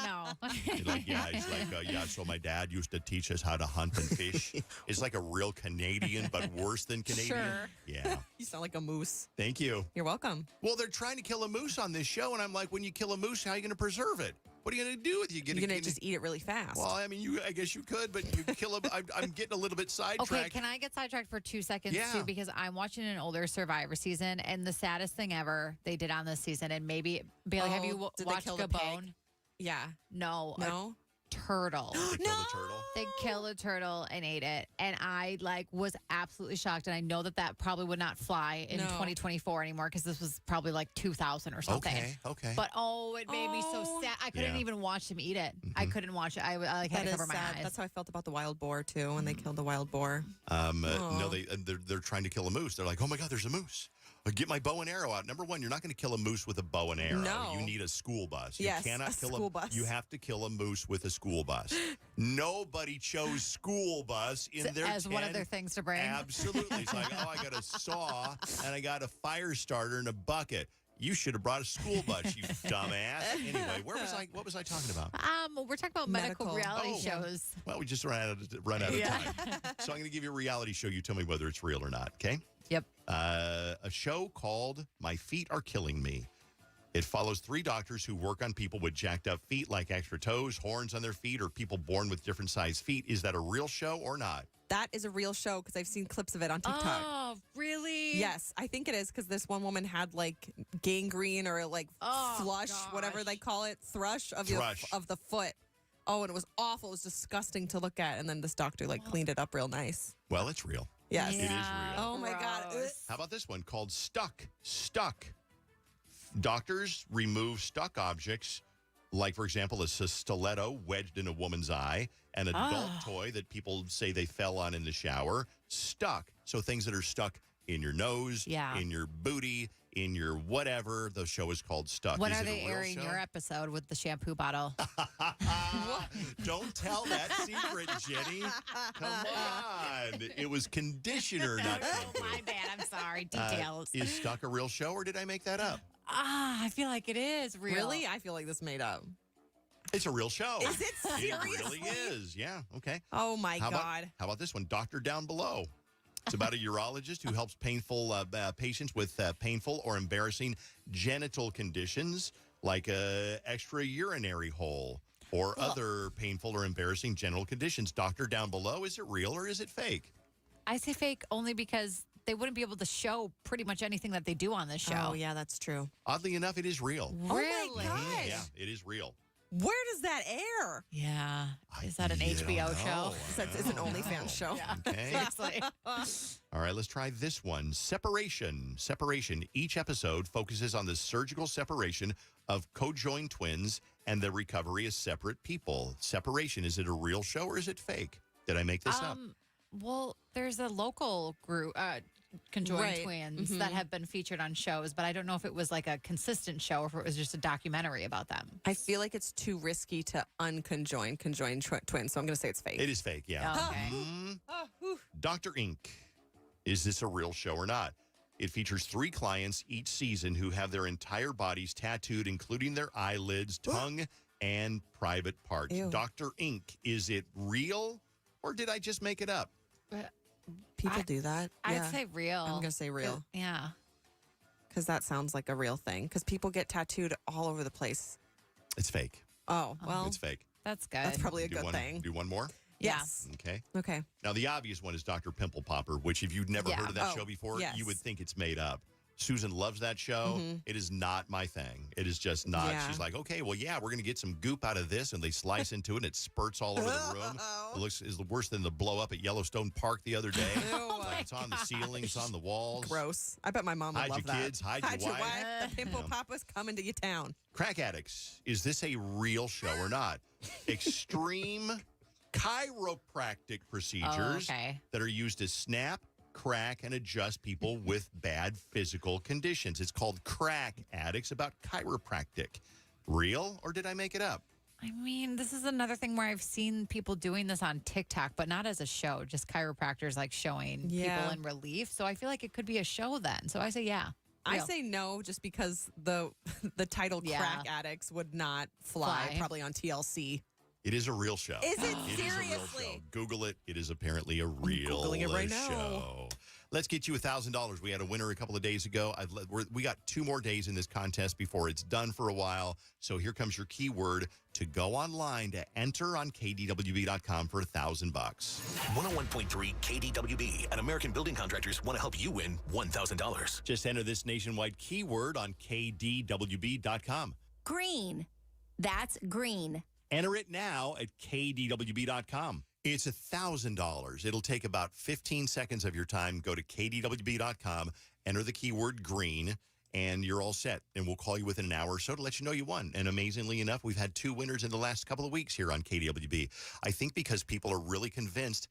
know. So my dad used to teach us how to hunt and fish. It's like a real Canadian, but worse than Canadian. Sure. Yeah. You sound like a moose. Thank you. You're welcome. Well, they're trying to kill a moose on this show, and I'm like, when you kill a moose, how are you going to preserve it? What are you going to do with it? You're going to just eat it really fast. Well, I mean, I guess you could, but you kill him. I'm getting a little bit sidetracked. Okay, can I get sidetracked for 2 seconds Yeah. too? Because I'm watching an older Survivor season, and the saddest thing ever they did on this season, and maybe Bailey, have you did they watched kill the pig? Gabon? Yeah. No, No? a turtle. They killed a turtle. They killed a turtle and ate it, and I was absolutely shocked. And I know that probably would not fly in No. 2024 anymore because this was probably like 2000 or something. Okay. But it made me so sad. I couldn't Yeah. even watch them eat it. I couldn't watch it. I had That to is cover my sad. eyes. That's how I felt about the wild boar, too, when they killed the wild boar. No, they're trying to kill a moose. They're like, oh my God, there's a moose. Get my bow and arrow out. Number one, you're not going to kill a moose with a bow and arrow. No. You need a school bus. Yes, you cannot a kill school bus. You have to kill a moose with a school bus. Nobody chose school bus in their as one of 10. their things to bring. Absolutely. It's like, I got a saw and I got a fire starter and a bucket. You should have brought a school bus, you dumbass. Anyway, what was I talking about? We're talking about medical reality shows. Well, we just ran out of time. So I'm going to give you a reality show. You tell me whether it's real or not, okay? Yep. A show called My Feet Are Killing Me. It follows 3 doctors who work on people with jacked up feet, like extra toes, horns on their feet, or people born with different sized feet. Is that a real show or not? That is a real show because I've seen clips of it on TikTok. Oh, really? Yes, I think it is because this one woman had like gangrene or flush, whatever they call it, thrush of the foot. Oh, and it was awful. It was disgusting to look at. And then this doctor cleaned it up real nice. Well, it's real. Yes. It is real. Oh my God. How about this one called Stuck? Stuck. Doctors remove stuck objects, like, for example, a stiletto wedged in a woman's eye, an adult toy that people say they fell on in the shower, stuck. So things that are stuck in your nose, in your booty, in your whatever. The show is called Stuck. When Is are it a they real airing show? your episode with the shampoo bottle? Don't tell that secret, Jenny. Come on. It was conditioner, not shampoo. My bad. I'm sorry. Details. Is Stuck a real show, or did I make that up? I feel like it is real. Really? I feel like this made up. It's a real show. Is it seriously? It really is. Yeah. Okay. Oh my How God. How about this one? Doctor Down Below. It's about a urologist who helps patients with painful or embarrassing genital conditions like a extra urinary hole or other painful or embarrassing genital conditions. Doctor down below, is it real or is it fake? I say fake only because they wouldn't be able to show pretty much anything that they do on this show. Oh, yeah, that's true. Oddly enough, it is real. Really? Yeah, it is real. Where does that air? Yeah. Is that an HBO show? It's an OnlyFans show. Yeah. Okay. Seriously. All right, let's try this one. Separation. Each episode focuses on the surgical separation of co-joined twins and the recovery as separate people. Separation, is it a real show or is it fake? Did I make this up? Well, there's a local group, conjoined twins that have been featured on shows, but I don't know if it was like a consistent show or if it was just a documentary about them. I feel like it's too risky to unconjoin twins, so I'm going to say it's fake. It is fake, yeah. Okay. Dr. Inc. Is this a real show or not? It features 3 clients each season who have their entire bodies tattooed, including their eyelids, tongue, and private parts. Ew. Dr. Inc. Is it real or did I just make it up? People do that. I'd say real. I'm going to say real. Yeah. Because that sounds like a real thing. Because people get tattooed all over the place. It's fake. Oh, well. It's fake. That's good. That's probably a good one, thing. Do one more? Yes. Okay. Okay. Now, the obvious one is Dr. Pimple Popper, which if you've never heard of that show before, you would think it's made up. Susan loves that show. It is not my thing. It is just not. Yeah. She's like, okay, well, yeah, we're going to get some goop out of this. And they slice into it and it spurts all over the room. It looks is worse than the blow up at Yellowstone Park the other day. It's on the ceiling. It's on the walls. Gross. I bet my mom would Hide love your that. kids. Hide your wife. The pimple papa's coming to your town. Crack addicts. Is this a real show or not? Extreme chiropractic procedures that are used to snap, crack, and adjust people with bad physical conditions. It's called Crack Addicts, about chiropractic. Real or did I make it up? I mean, this is another thing where I've seen people doing this on TikTok, but not as a show, just chiropractors like showing people in relief. So I feel like it could be a show then. So I say, yeah. I Real. say no, just because the title Crack Addicts would not fly probably on TLC. It is a real show. Is it? It is a real Seriously? show. Google it. It is apparently a real Googling it right now. show. Let's get you $1,000. We had a winner a couple of days ago. We got 2 more days in this contest before it's done for a while. So here comes your keyword to go online to enter on KDWB.com for $1,000. 101.3 KDWB and American Building Contractors want to help you win $1,000. Just enter this nationwide keyword on KDWB.com. Green. That's green. Enter it now at KDWB.com. It's $1,000. It'll take about 15 seconds of your time. Go to KDWB.com, enter the keyword green, and you're all set. And we'll call you within an hour or so to let you know you won. And amazingly enough, we've had 2 winners in the last couple of weeks here on KDWB. I think because people are really convinced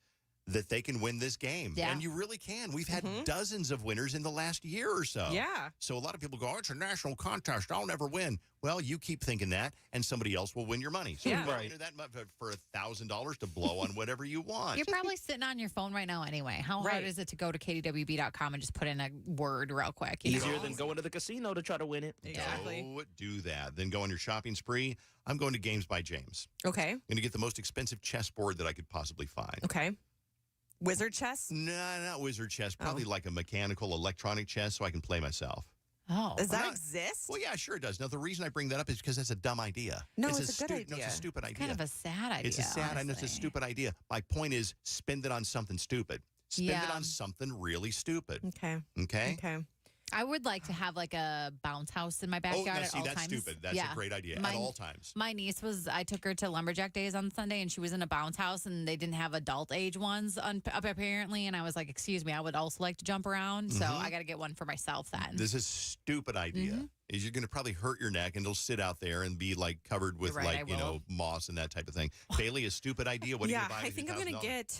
that they can win this game. Yeah. And you really can. We've had dozens of winners in the last year or so. Yeah. So a lot of people go, it's a national contest. I'll never win. Well, you keep thinking that, and somebody else will win your money. So Yeah. you enter that for $1,000 to blow on whatever you want. You're probably sitting on your phone right now anyway. How hard is it to go to KDWB.com and just put in a word real quick? You Easier know? than going to the casino to try to win it. Exactly. Go do that. Then go on your shopping spree. I'm going to Games by James. Okay. I'm going to get the most expensive chessboard that I could possibly find. Okay. Wizard chess? No, not wizard chess. Probably like a mechanical electronic chess so I can play myself. Oh. Does that exist? Well, yeah, sure it does. Now, the reason I bring that up is because that's a dumb idea. No, it's a good idea. No, it's a stupid idea. Kind of a sad idea. It's a sad, I know it's a stupid idea. My point is, spend it on something stupid. Spend it on something really stupid. Okay. Okay? Okay. I would like to have like a bounce house in my backyard now, at see, all that's times. stupid. That's a great idea at all times. My niece I took her to Lumberjack Days on Sunday, and she was in a bounce house, and they didn't have adult age ones up apparently. And I was like, excuse me, I would also like to jump around. So I got to get one for myself then. This is a stupid idea. Is you're going to probably hurt your neck and it'll sit out there and be like covered with moss and that type of thing. Bailey, a stupid idea. What are you going to buy? I think I'm going to get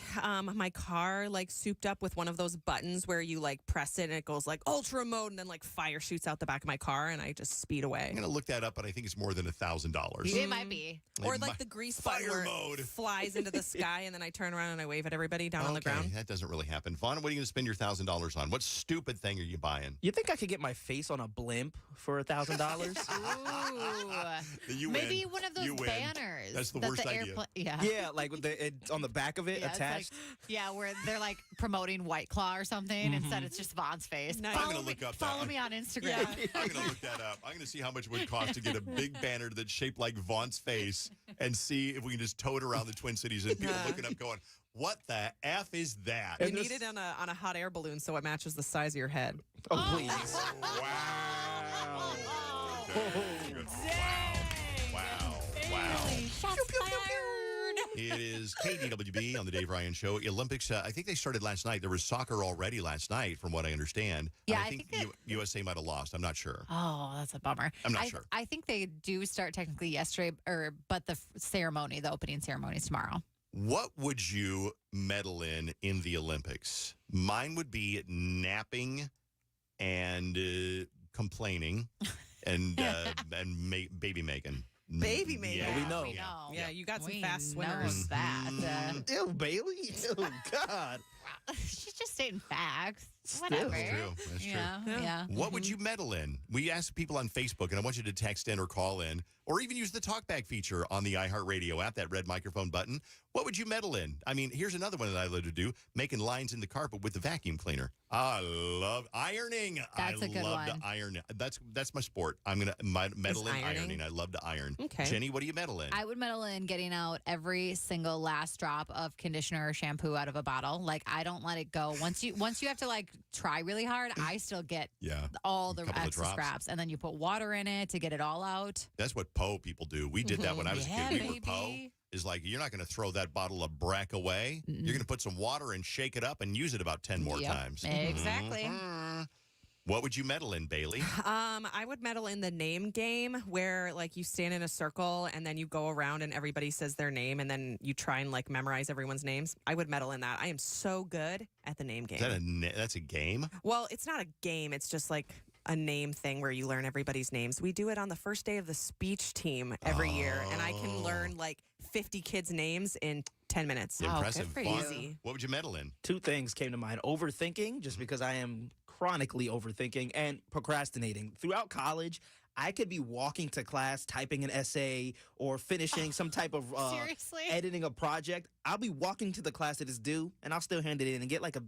my car like souped up with one of those buttons where you like press it and it goes like ultra mode and then like fire shoots out the back of my car and I just speed away. I'm going to look that up, but I think it's more than $1,000. It might be. Or like the grease button where it flies into the sky and then I turn around and I wave at everybody down on the ground. That doesn't really happen. Vaughn, what are you going to spend your $1,000 on? What stupid thing are you buying? You think I could get my face on a blimp for for $1,000. You Maybe win. one of those You win. banners. That's the that worst idea. Yeah. Yeah, like with it's on the back of it Yeah, it's attached. where they're like promoting White Claw or something. Instead, it's just Vaughn's face. Nice. I'm going to look up that. Follow me on Instagram. I'm going to look that up. I'm going to see how much it would cost to get a big banner that's shaped like Vaughn's face and see if we can just tow it around the Twin Cities and people looking up going, what the F is that? You need it on a hot air balloon so it matches the size of your head. Oh, please. Wow. Wow. It is KDWB on the Dave Ryan Show. Olympics, I think they started last night. There was soccer already last night, from what I understand. Yeah, I think USA might have lost. I'm not sure. Oh, that's a bummer. I'm not sure. I think they do start technically yesterday, but the opening ceremony is tomorrow. What would you medal in the Olympics? Mine would be napping and complaining and baby making. Baby making. Yeah, we know. Yeah, you got some We fast know swimmers. that. Ew, Bailey. Oh, God. She's just stating facts. Still. Whatever. That's true. That's true. Yeah. What would you medal in? We asked people on Facebook, and I want you to text in or call in, or even use the talkback feature on the iHeartRadio app, that red microphone button. What would you medal in? I mean, here's another one that I love to do, making lines in the carpet with the vacuum cleaner. I love ironing. That's a good love one. to iron. That's my sport. I'm going to medal in ironing? ironing. I love to iron. Okay. Jenny, what do you medal in? I would medal in getting out every single last drop of conditioner or shampoo out of a bottle. Like, I don't let it go. Once you have to like try really hard, I still get all the Couple of extra drops. scraps, and then you put water in it to get it all out. That's what Poe people do. We did that when I was a Yeah, kid. We were baby. Poe. Is like, you're not going to throw that bottle of Brack away. You're going to put some water and shake it up and use it about 10 more Yep, times. exactly. What would you medal in, Bailey? I would medal in the name game where like you stand in a circle and then you go around and everybody says their name and then you try and like memorize everyone's names. I would medal in that. I am so good at the name game. That's a game? Well, it's not a game. It's just like a name thing where you learn everybody's names. We do it on the first day of the speech team every year, and I can learn like 50 kids' names in 10 minutes. Impressive. Good for Fun. you. What would you medal in? Two things came to mind. Overthinking, just because I am chronically overthinking, and procrastinating. Throughout college, I could be walking to class, typing an essay, or finishing some type of Seriously? editing a project. I'll be walking to the class that is due, and I'll still hand it in and get like a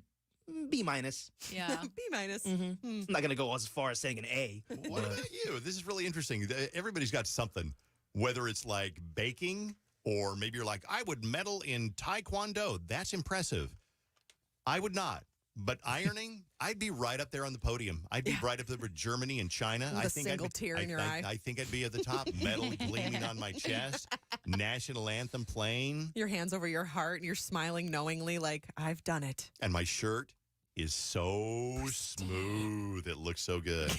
B minus. Yeah. B minus. I'm not going to go as far as saying an A. What about you? This is really interesting. Everybody's got something, whether it's like baking or maybe you're like, I would medal in Taekwondo. That's impressive. I would not. But ironing, I'd be right up there on the podium. I'd be right up there with Germany and China. With I a think single I'd be, tear in your eye. I think I'd be at the top. Medal gleaming on my chest. National anthem playing. Your hands over your heart and you're smiling knowingly like, I've done it. And my shirt is so smooth. It looks so good.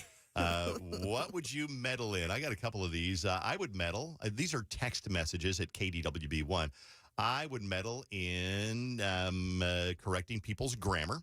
What would you medal in? I got a couple of these. I would medal. These are text messages at KDWB1. I would medal in correcting people's grammar.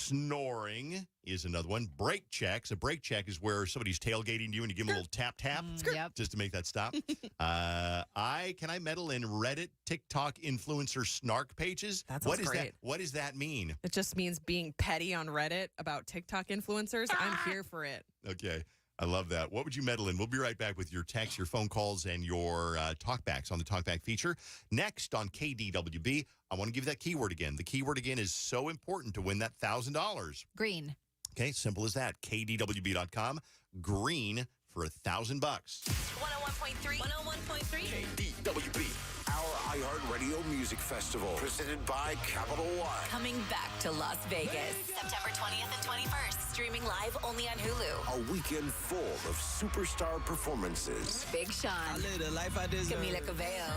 Snoring is another one. Brake checks. A brake check is where somebody's tailgating you and you give them a little tap Yep. just to make that stop. Can I medal in Reddit, TikTok influencer snark pages? That What sounds is that? great. What does that mean? It just means being petty on Reddit about TikTok influencers. I'm here for it. Okay. I love that. What would you medal in? We'll be right back with your texts, your phone calls, and your talkbacks on the talkback feature. Next on KDWB, I want to give you that keyword again. The keyword again is so important to win that $1,000. Green. Okay, simple as that. KDWB.com. Green for $1,000. 101.3. 101.3. KDWB, our iHeartRadio Music Festival, presented by Capital One. Coming back to Las Vegas. September 20th and 21st. Streaming live only on Hulu. A weekend full of superstar performances. Big Sean. Camila Cabello.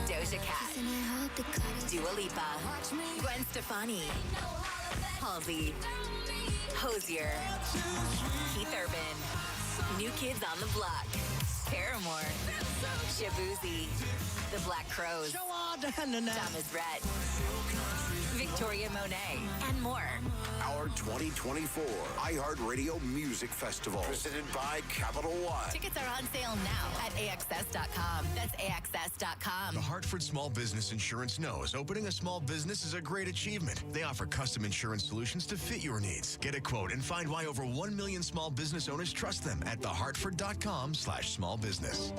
Doja Cat. Dua Lipa. Gwen Stefani. Halsey. Hosier. Keith Urban. New Kids on the Block. Paramore. Shabuzi, The Black Crows, Thomas Rhett, Victoria Monet, and more. Our 2024 iHeartRadio Music Festival, presented by Capital One. Tickets are on sale now at AXS.com. That's AXS.com. The Hartford Small Business Insurance knows opening a small business is a great achievement. They offer custom insurance solutions to fit your needs. Get a quote and find why over 1 million small business owners trust them at thehartford.com/smallbusiness.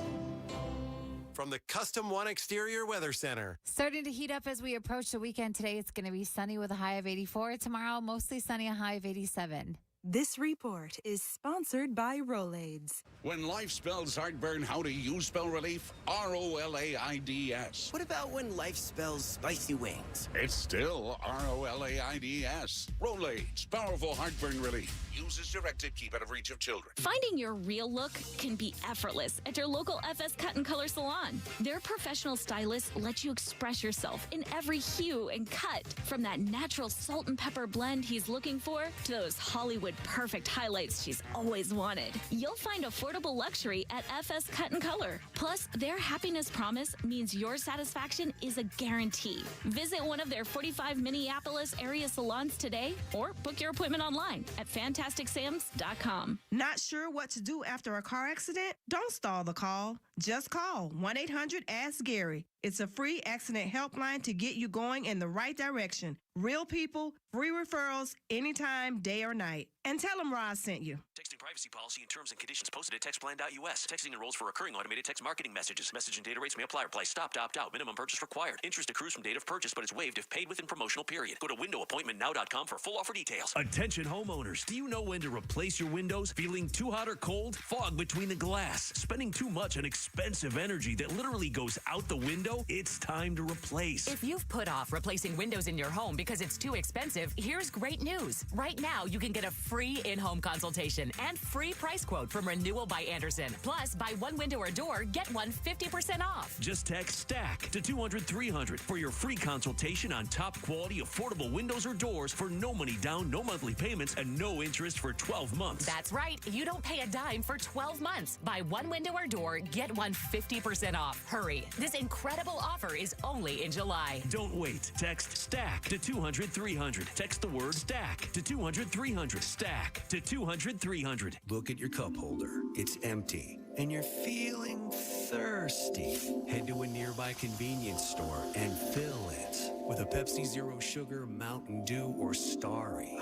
From the Custom One Exterior Weather Center. Starting to heat up as we approach the weekend. Today, it's going to be sunny with a high of 84. Tomorrow, mostly sunny, a high of 87. This report is sponsored by Rolaids. When life spells heartburn, how do you spell relief? ROLAIDS. What about when life spells spicy wings? It's still ROLAIDS. Rolaids, powerful heartburn relief. Use as directed, keep out of reach of children. Finding your real look can be effortless at your local FS Cut and Color salon. Their professional stylists let you express yourself in every hue and cut, from that natural salt and pepper blend he's looking for to those Hollywood perfect highlights she's always wanted. You'll find affordable luxury at FS Cut and Color. Plus, their happiness promise means your satisfaction is a guarantee. Visit one of their 45 Minneapolis area salons today or book your appointment online at FantasticSams.com. Not sure what to do after a car accident? Don't stall the call. Just call 1-800-ASK-GARY. It's a free accident helpline to get you going in the right direction. Real people, free referrals, anytime, day or night. And tell them Roz sent you. Texting privacy policy and terms and conditions posted at textplan.us. Texting enrolls for recurring automated text marketing messages. Message and data rates may apply or apply. Stop to opt out. Minimum purchase required. Interest accrues from date of purchase, but is waived if paid within promotional period. Go to windowappointmentnow.com for full offer details. Attention homeowners. Do you know when to replace your windows? Feeling too hot or cold? Fog between the glass? Spending too much on expensive energy that literally goes out the window? It's time to replace. If you've put off replacing windows in your home because it's too expensive, here's great news. Right now, you can get a free in-home consultation and free price quote from Renewal by Andersen. Plus, buy one window or door, get one 50% off. Just text STACK to 200-300 for your free consultation on top quality affordable windows or doors for no money down, no monthly payments, and no interest for 12 months. That's right. You don't pay a dime for 12 months. Buy one window or door, get one 50% off. Hurry. This incredible offer is only in July. Don't wait. Text STACK to 200-300. Text the word STACK to 200-300. STACK to 200-300. Look at your cup holder. It's empty. And you're feeling thirsty. Head to a nearby convenience store and fill it with a Pepsi Zero Sugar, Mountain Dew, or Starry.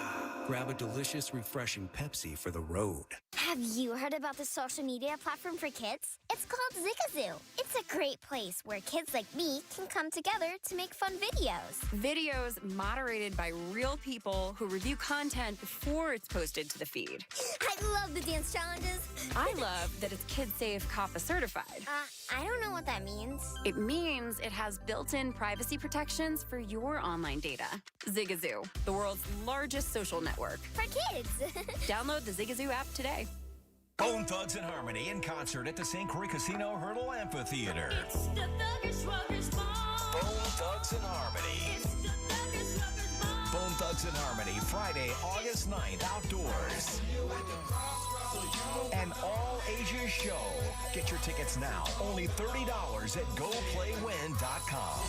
Grab a delicious, refreshing Pepsi for the road. Have you heard about the social media platform for kids? It's called Zigazoo. It's a great place where kids like me can come together to make fun videos. Videos moderated by real people who review content before it's posted to the feed. I love the dance challenges. I love that it's Kid Safe COPPA certified. I don't know what that means. It means it has built-in privacy protections for your online data. Zigazoo, the world's largest social network. For kids. Download the Zigazoo app today. Bone Thugs and Harmony in concert at the St. Croix Casino Hurdle Amphitheater. Bone Thugs and Harmony. Bone Thugs and Harmony, Friday, August 9th, outdoors. An all-ages show. Get your tickets now. Only $30 at GoPlayWin.com.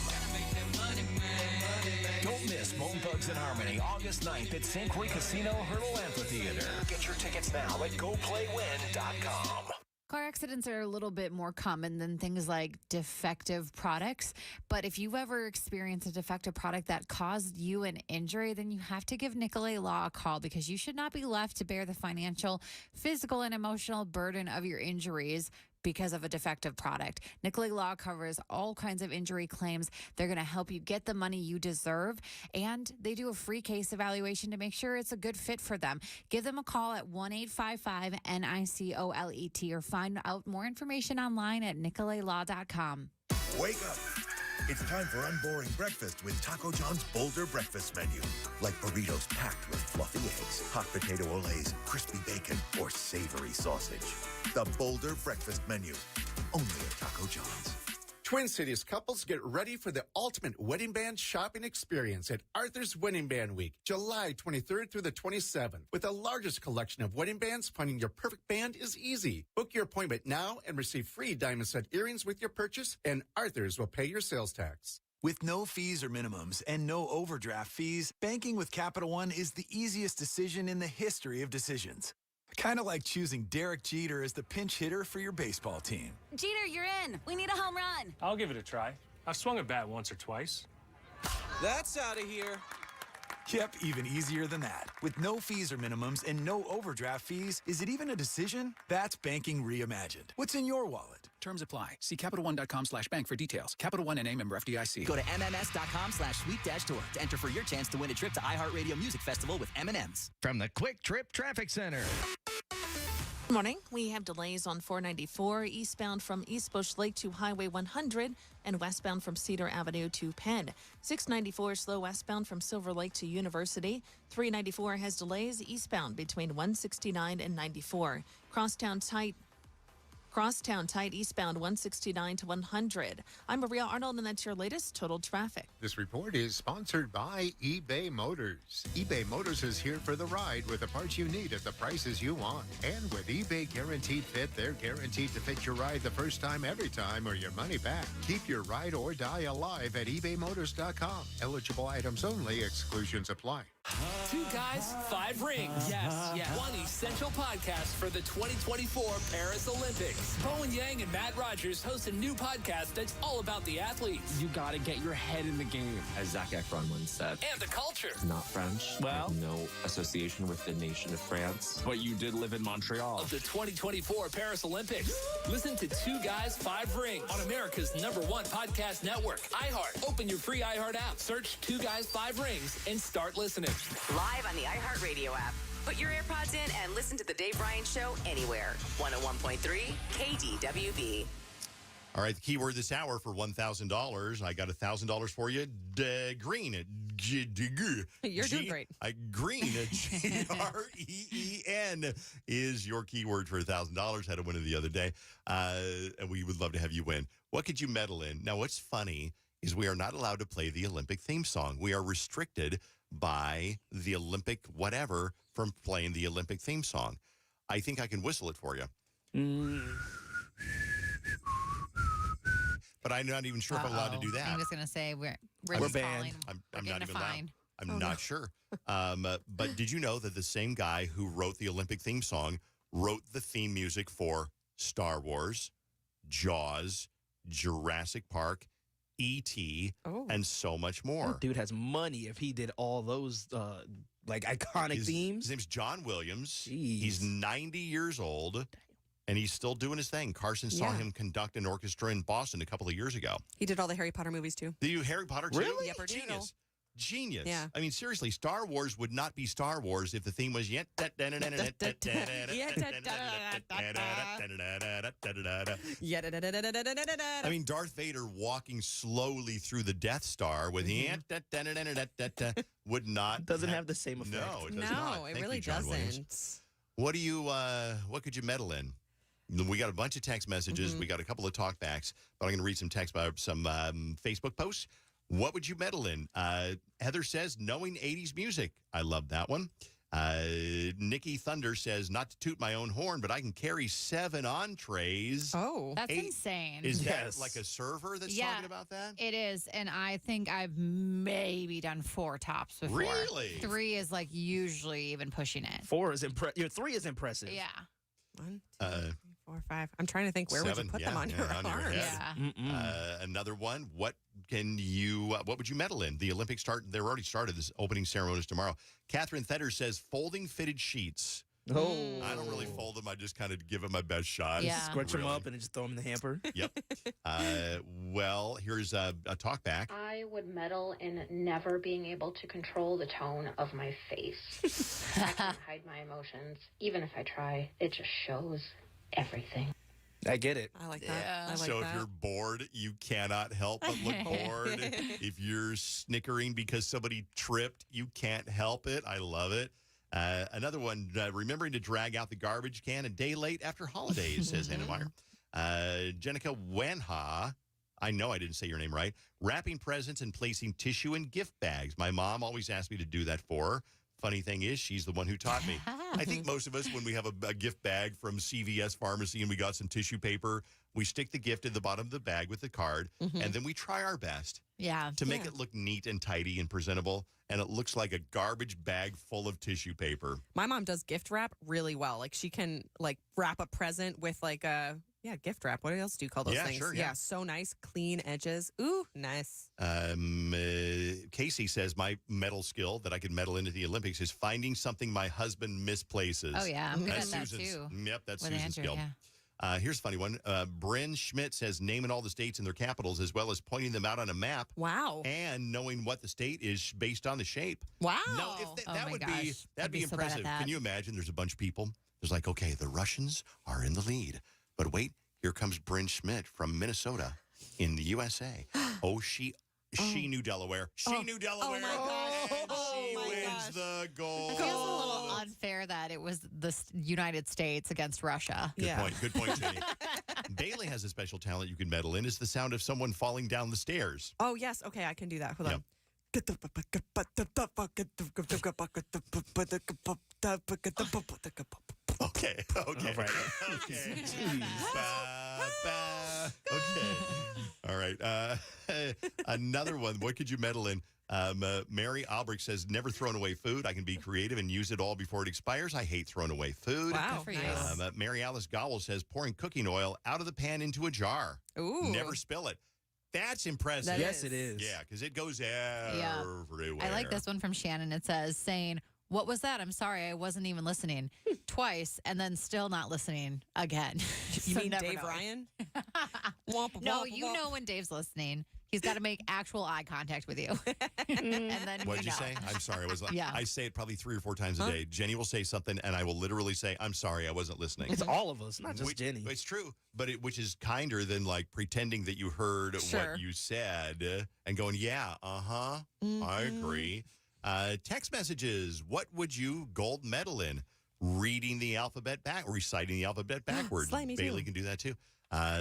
Don't miss Bone Thugs and Harmony, August 9th at St. Croix Casino Hurdle Amphitheater. Get your tickets now at GoPlayWin.com. Car accidents are a little bit more common than things like defective products. But if you've ever experienced a defective product that caused you an injury, then you have to give Nicolay Law a call, because you should not be left to bear the financial, physical, and emotional burden of your injuries because of a defective product. Nicolay Law covers all kinds of injury claims. They're going to help you get the money you deserve, and they do a free case evaluation to make sure it's a good fit for them. Give them a call at 1-855-NICOLET or find out more information online at nicolaylaw.com. Wake up. It's time for unboring breakfast with Taco John's Boulder Breakfast Menu. Like burritos packed with fluffy eggs, hot potato olays, crispy bacon, or savory sausage. The Boulder Breakfast Menu. Only at Taco John's. Twin Cities couples, get ready for the ultimate wedding band shopping experience at Arthur's Wedding Band Week, July 23rd through the 27th. With the largest collection of wedding bands, finding your perfect band is easy. Book your appointment now and receive free diamond set earrings with your purchase, and Arthur's will pay your sales tax. With no fees or minimums and no overdraft fees, banking with Capital One is the easiest decision in the history of decisions. Kind of like choosing Derek Jeter as the pinch hitter for your baseball team. Jeter, you're in. We need a home run. I'll give it a try. I've swung a bat once or twice. That's out of here. Yep, even easier than that. With no fees or minimums and no overdraft fees, is it even a decision? That's banking reimagined. What's in your wallet? Terms apply. See CapitalOne.com/bank for details. Capital One NA, member FDIC. Go to MMS.com/sweet-tour to enter for your chance to win a trip to iHeartRadio Music Festival with M&M's. From the Quick Trip Traffic Center. Good morning. We have delays on 494 eastbound from East Bush Lake to Highway 100 and westbound from Cedar Avenue to Penn. 694 slow westbound from Silver Lake to University. 394 has delays eastbound between 169 and 94. Crosstown tight eastbound 169 to 100. I'm Maria Arnold, and that's your latest total traffic. This report is sponsored by eBay Motors. eBay Motors is here for the ride with the parts you need at the prices you want. And with eBay Guaranteed Fit, they're guaranteed to fit your ride the first time, every time, or your money back. Keep your ride or die alive at ebaymotors.com. Eligible items only. Exclusions apply. 2 guys, 5 rings. Yes. One essential podcast for the 2024 Paris Olympics. Bowen Yang and Matt Rogers host a new podcast that's all about the athletes. You got to get your head in the game. As Zac Efron once said. And the culture. Not French. Well. No association with the nation of France. But you did live in Montreal. Of the 2024 Paris Olympics. Listen to 2 Guys, 5 Rings on America's #1 podcast network, iHeart. Open your free iHeart app. Search 2 Guys, 5 Rings and start listening. Live on the iHeartRadio app. Put your AirPods in and listen to The Dave Ryan Show anywhere. 101.3 KDWB. All right, the keyword this hour for $1,000. I got $1,000 for you. Green. You're doing great. Green. GREEN is your keyword for $1,000. Had a winner the other day, and we would love to have you win. What could you medal in? Now, what's funny is we are not allowed to play the Olympic theme song. We are restricted by the Olympic whatever from playing the Olympic theme song. I think I can whistle it for you. But I'm not even sure if I'm allowed to do that. I'm just going to say we're banned. I'm not even allowed. I'm not sure. But did you know that the same guy who wrote the Olympic theme song wrote the theme music for Star Wars, Jaws, Jurassic Park, E.T., and so much more. That dude has money if he did all those iconic themes. His name's John Williams. Jeez. He's 90 years old, and he's still doing his thing. Carson saw him conduct an orchestra in Boston a couple of years ago. He did all the Harry Potter movies, too. Did you Harry Potter, too? Really? Genius. Yeah. I mean, seriously, Star Wars would not be Star Wars if the theme was I mean, Darth Vader walking slowly through the Death Star with would not doesn't have the same effect. No, it does not. No, it Thank really you, John Williams. doesn't. What could you medal in? We got a bunch of text messages. We got a couple of talkbacks, but I'm going to read some text by some Facebook posts. What would you medal in? Heather says, knowing 80s music. I love that one. Nikki Thunder says, not to toot my own horn, but I can carry 7 entrees. Oh, that's insane. Is that like a server that's talking about that? It is. And I think I've maybe done 4 tops before. Really? 3 is like usually even pushing it. 4 is impressive. 3 is impressive. Yeah. 1, 2, 3, 4, 5. I'm trying to think, where 7, would you put them on your arms? head. Yeah. Another one. What would you medal in? The Olympics they're already started. This opening ceremony is tomorrow. Catherine Theder says folding fitted sheets. Oh. I don't really fold them. I just kind of give them my best shot. Yeah. Scrunch them up and just throw them in the hamper. Yep. Well, here's a talk back. I would medal in never being able to control the tone of my face. I can't hide my emotions. Even if I try, it just shows everything. I get it. I like that. Yeah. So if you're bored, you cannot help but look bored. If you're snickering because somebody tripped, you can't help it. I love it. Another one, remembering to drag out the garbage can a day late after holidays, says Hannah Meyer. Jenica Wenha, I know I didn't say your name right. Wrapping presents and placing tissue in gift bags. My mom always asked me to do that for her. Funny thing is, she's the one who taught me. I think most of us, when we have a gift bag from CVS Pharmacy and we got some tissue paper, we stick the gift in the bottom of the bag with the card, and then we try our best to make it look neat and tidy and presentable, and it looks like a garbage bag full of tissue paper. My mom does gift wrap really well. Like she can wrap a present with gift wrap. What else do you call those things? Sure, yeah, so nice, clean edges. Ooh, nice. Casey says my medal skill that I could medal into the Olympics is finding something my husband misplaces. Oh, yeah. I'm good That's at that, Susan's. too. Yep, that's With Susan's Andrew, skill. Here's a funny one. Bryn Schmidt says naming all the states and their capitals as well as pointing them out on a map. Wow. And knowing what the state is based on the shape. Wow. No, that would be so bad at impressive. that. Can you imagine there's a bunch of people? There's like, okay, the Russians are in the lead. But wait, here comes Bryn Schmidt from Minnesota in the USA. She knew Delaware. She knew Delaware. Oh, my gosh. And she wins the gold. It feels a little unfair that it was the United States against Russia. Good point. Good point, Jenny. Bailey has a special talent you can medal in. It's the sound of someone falling down the stairs. Oh, yes. Okay, I can do that. Hold on. Okay. Okay. Okay. All right. Another one. What could you medal in? Mary Albrecht says, never thrown away food. I can be creative and use it all before it expires. I hate throwing away food. Wow. Good for you. Mary Alice Gowell says, pouring cooking oil out of the pan into a jar. Ooh. Never spill it. That's impressive. Yes, it is. Yeah, because it goes everywhere. I like this one from Shannon. It says, saying, what was that? I'm sorry, I wasn't even listening. Twice, and then still not listening again. You So mean never Dave knowing. Ryan? No, you know when Dave's listening. He's got to make actual eye contact with you. And then What'd you know. say? I'm sorry. Yeah. I say it probably 3 or 4 times a day. Jenny will say something, and I will literally say, I'm sorry, I wasn't listening. It's all of us, not just Jenny. It's true, but which is kinder than like pretending that you heard what you said and going, yeah, I agree. Text messages. What would you gold medal in? Reading the alphabet reciting the alphabet backwards. Slimy Bailey too. can do that too.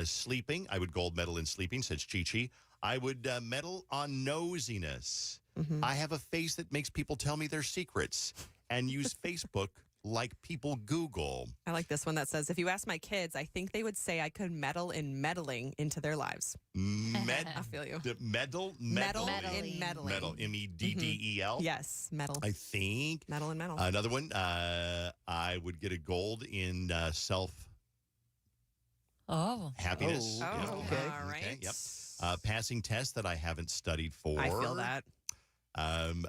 Sleeping. I would gold medal in sleeping, says Chi-Chi. I would medal on nosiness. I have a face that makes people tell me their secrets and use Facebook like people Google. I like this one that says, if you ask my kids, I think they would say I could meddle in meddling into their lives. I feel you. Meddle in meddling. Meddle. MEDDEL. Yes, meddle. I think. Meddle and meddle. Another one. I would get a gold in self happiness. Oh, Yeah. okay. All right. Okay, yep. Passing tests that I haven't studied for. I feel that.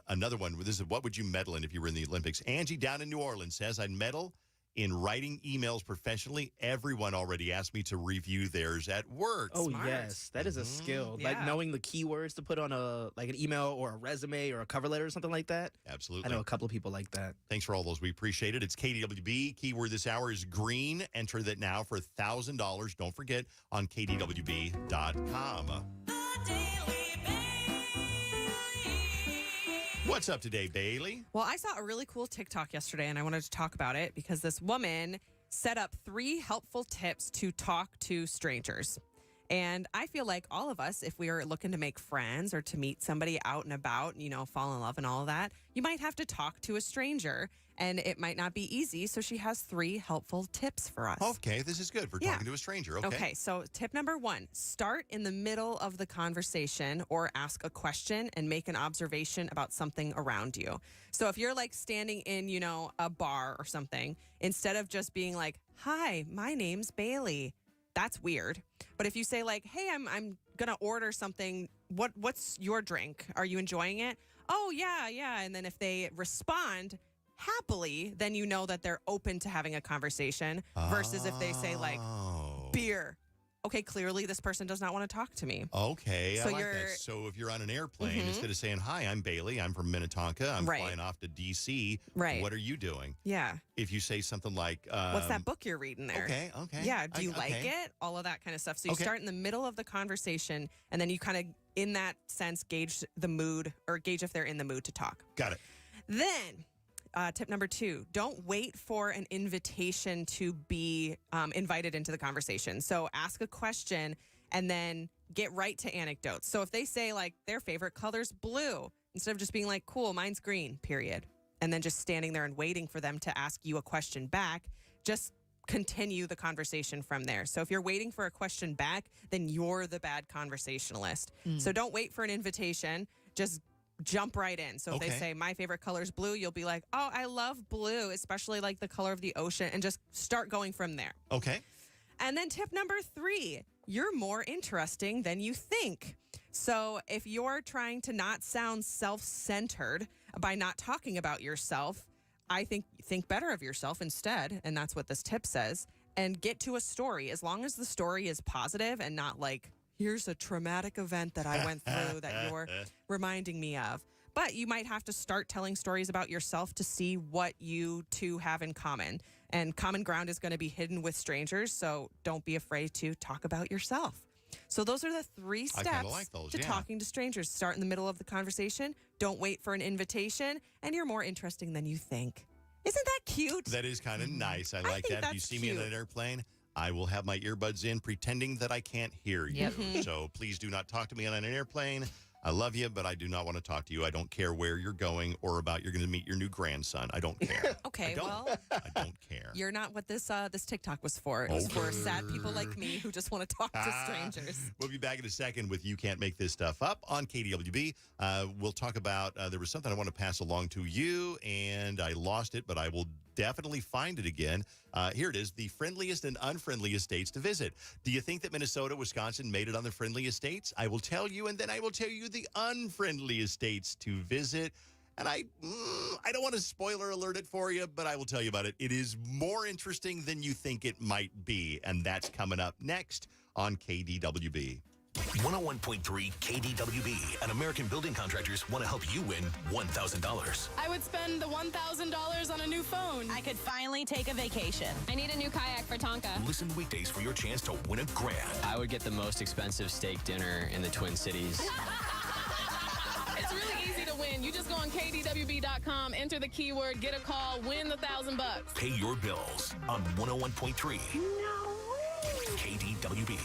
Another one. This is what would you medal in if you were in the Olympics? Angie down in New Orleans says I'd medal in writing emails professionally. Everyone already asked me to review theirs at work. Oh, yes. That is a skill. Like Yeah. knowing the keywords to put on an email or a resume or a cover letter or something like that. Absolutely. I know a couple of people like that. Thanks for all those. We appreciate it. It's KDWB. Keyword this hour is green. Enter that now for $1,000. Don't forget on KDWB.com. What's up today, Bailey? Well, I saw a really cool TikTok yesterday, and I wanted to talk about it because this woman set up 3 helpful tips to talk to strangers. And I feel like all of us, if we are looking to make friends or to meet somebody out and about, fall in love and all of that, you might have to talk to a stranger, and it might not be easy. So she has 3 helpful tips for us. Okay, this is good for talking to a stranger. Okay. So tip number 1, start in the middle of the conversation or ask a question and make an observation about something around you. So if you're like standing in, a bar or something, instead of just being like, hi, my name's Bailey, that's weird. But if you say like, hey, I'm going to order something, what's your drink? Are you enjoying it? Oh, yeah. And then if they respond happily, then you know that they're open to having a conversation versus if they say like beer. Okay, clearly this person does not want to talk to me. Okay, So I like you're- that. So if you're on an airplane, instead of saying, hi, I'm Bailey, I'm from Minnetonka, I'm Right. flying off to D.C., Right. what are you doing? Yeah. If you say something like... What's that book you're reading there? Okay. Yeah, do you like okay. it? All of that kind of stuff. So you Okay. start in the middle of the conversation and then you kind of, in that sense, gauge the mood or gauge if they're in the mood to talk. Got it. Then, tip number 2, don't wait for an invitation to be invited into the conversation. So ask a question and then get right to anecdotes. So if they say like their favorite color's blue, instead of just being like, cool, mine's green, period. And then just standing there and waiting for them to ask you a question back, just continue the conversation from there. So if you're waiting for a question back, then you're the bad conversationalist. So don't wait for an invitation. Just jump right in. So if they say my favorite color is blue, you'll be like, oh, I love blue, especially like the color of the ocean, and just start going from there. Okay. And then tip number 3, you're more interesting than you think. So if you're trying to not sound self-centered by not talking about yourself, I think better of yourself instead. And that's what this tip says. And get to a story. As long as the story is positive and not like, here's a traumatic event that I went through that you're reminding me of. But you might have to start telling stories about yourself to see what you two have in common. And common ground is going to be hidden with strangers. So don't be afraid to talk about yourself. So those are the 3 steps to talking to strangers. Start in the middle of the conversation. Don't wait for an invitation. And you're more interesting than you think. Isn't that cute? That is kind of nice. I like that. If you see me cute. in an airplane, I will have my earbuds in, pretending that I can't hear you. So please do not talk to me on an airplane. I love you, but I do not want to talk to you. I don't care where you're going or about you're going to meet your new grandson. I don't care. Okay, I don't care. You're not what this TikTok was for. It was for sad people like me who just want to talk to strangers. We'll be back in a second with You Can't Make This Stuff Up on KDWB. We'll talk about, there was something I want to pass along to you, and I lost it, but I will definitely find it again. Here it is, the friendliest and unfriendliest states to visit. Do you think that Minnesota, Wisconsin made it on the friendliest states? I will tell you, and then I will tell you the unfriendliest states to visit. And I don't want to spoiler alert it for you, but I will tell you about it. It is more interesting than you think it might be, and that's coming up next on KDWB. 101.3 KDWB and American Building Contractors want to help you win $1,000. I would spend the $1,000 on a new phone. I could finally take a vacation. I need a new kayak for Tonka. Listen weekdays for your chance to win $1,000. I would get the most expensive steak dinner in the Twin Cities. It's really easy to win. You just go on KDWB.com, enter the keyword, get a call, win the $1,000. Pay your bills on 101.3 KDWB.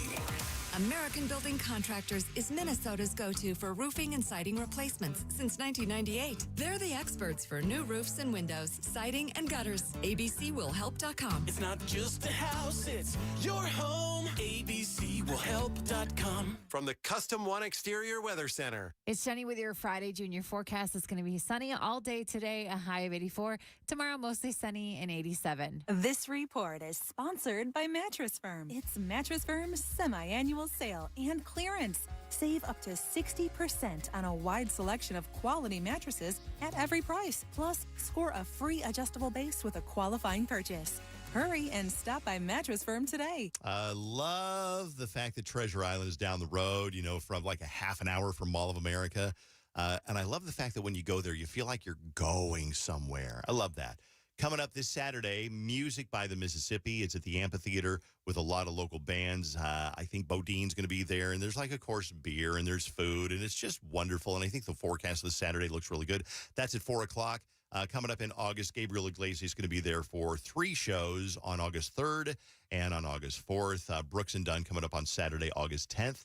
American Building Contractors is Minnesota's go-to for roofing and siding replacements since 1998. They're the experts for new roofs and windows, siding and gutters. ABCWillHelp.com. It's not just a house, it's your home. ABCWillHelp.com. From the Custom One Exterior Weather Center. It's Jenny with your Friday Junior forecast. It's going to be sunny all day today, a high of 84. Tomorrow, mostly sunny and 87. This report is sponsored by Mattress Firm. It's Mattress Firm's semi-annual sale and clearance. Save up to 60% on a wide selection of quality mattresses at every price. Plus, score a free adjustable base with a qualifying purchase. Hurry and stop by Mattress Firm today. I love the fact that Treasure Island is down the road, from like a half an hour from Mall of America. And I love the fact that when you go there, you feel like you're going somewhere. I love that. Coming up this Saturday, Music by the Mississippi. It's at the amphitheater with a lot of local bands. I think Bodine's going to be there, and there's of course, beer, and there's food, and it's just wonderful. And I think the forecast this Saturday looks really good. That's at 4 o'clock. Coming up in August, Gabriel Iglesias is going to be there for 3 shows on August 3rd and on August 4th. Brooks and Dunn coming up on Saturday, August 10th.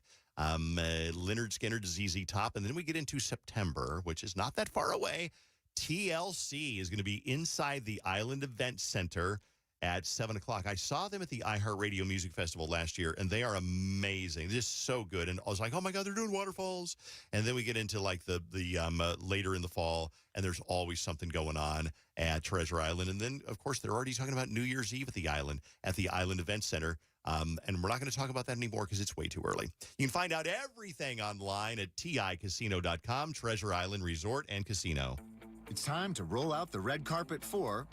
Leonard Skinner, ZZ Top, and then we get into September, which is not that far away. TLC is going to be inside the Island Event Center at 7 o'clock. I saw them at the iHeartRadio Music Festival last year, and they are amazing. They're just so good. And I was like, oh, my God, they're doing waterfalls. And then we get into, the later in the fall, and there's always something going on at Treasure Island. And then, of course, they're already talking about New Year's Eve at the Island Event Center. And we're not going to talk about that anymore because it's way too early. You can find out everything online at TICasino.com, Treasure Island Resort and Casino. It's time to roll out the red carpet for,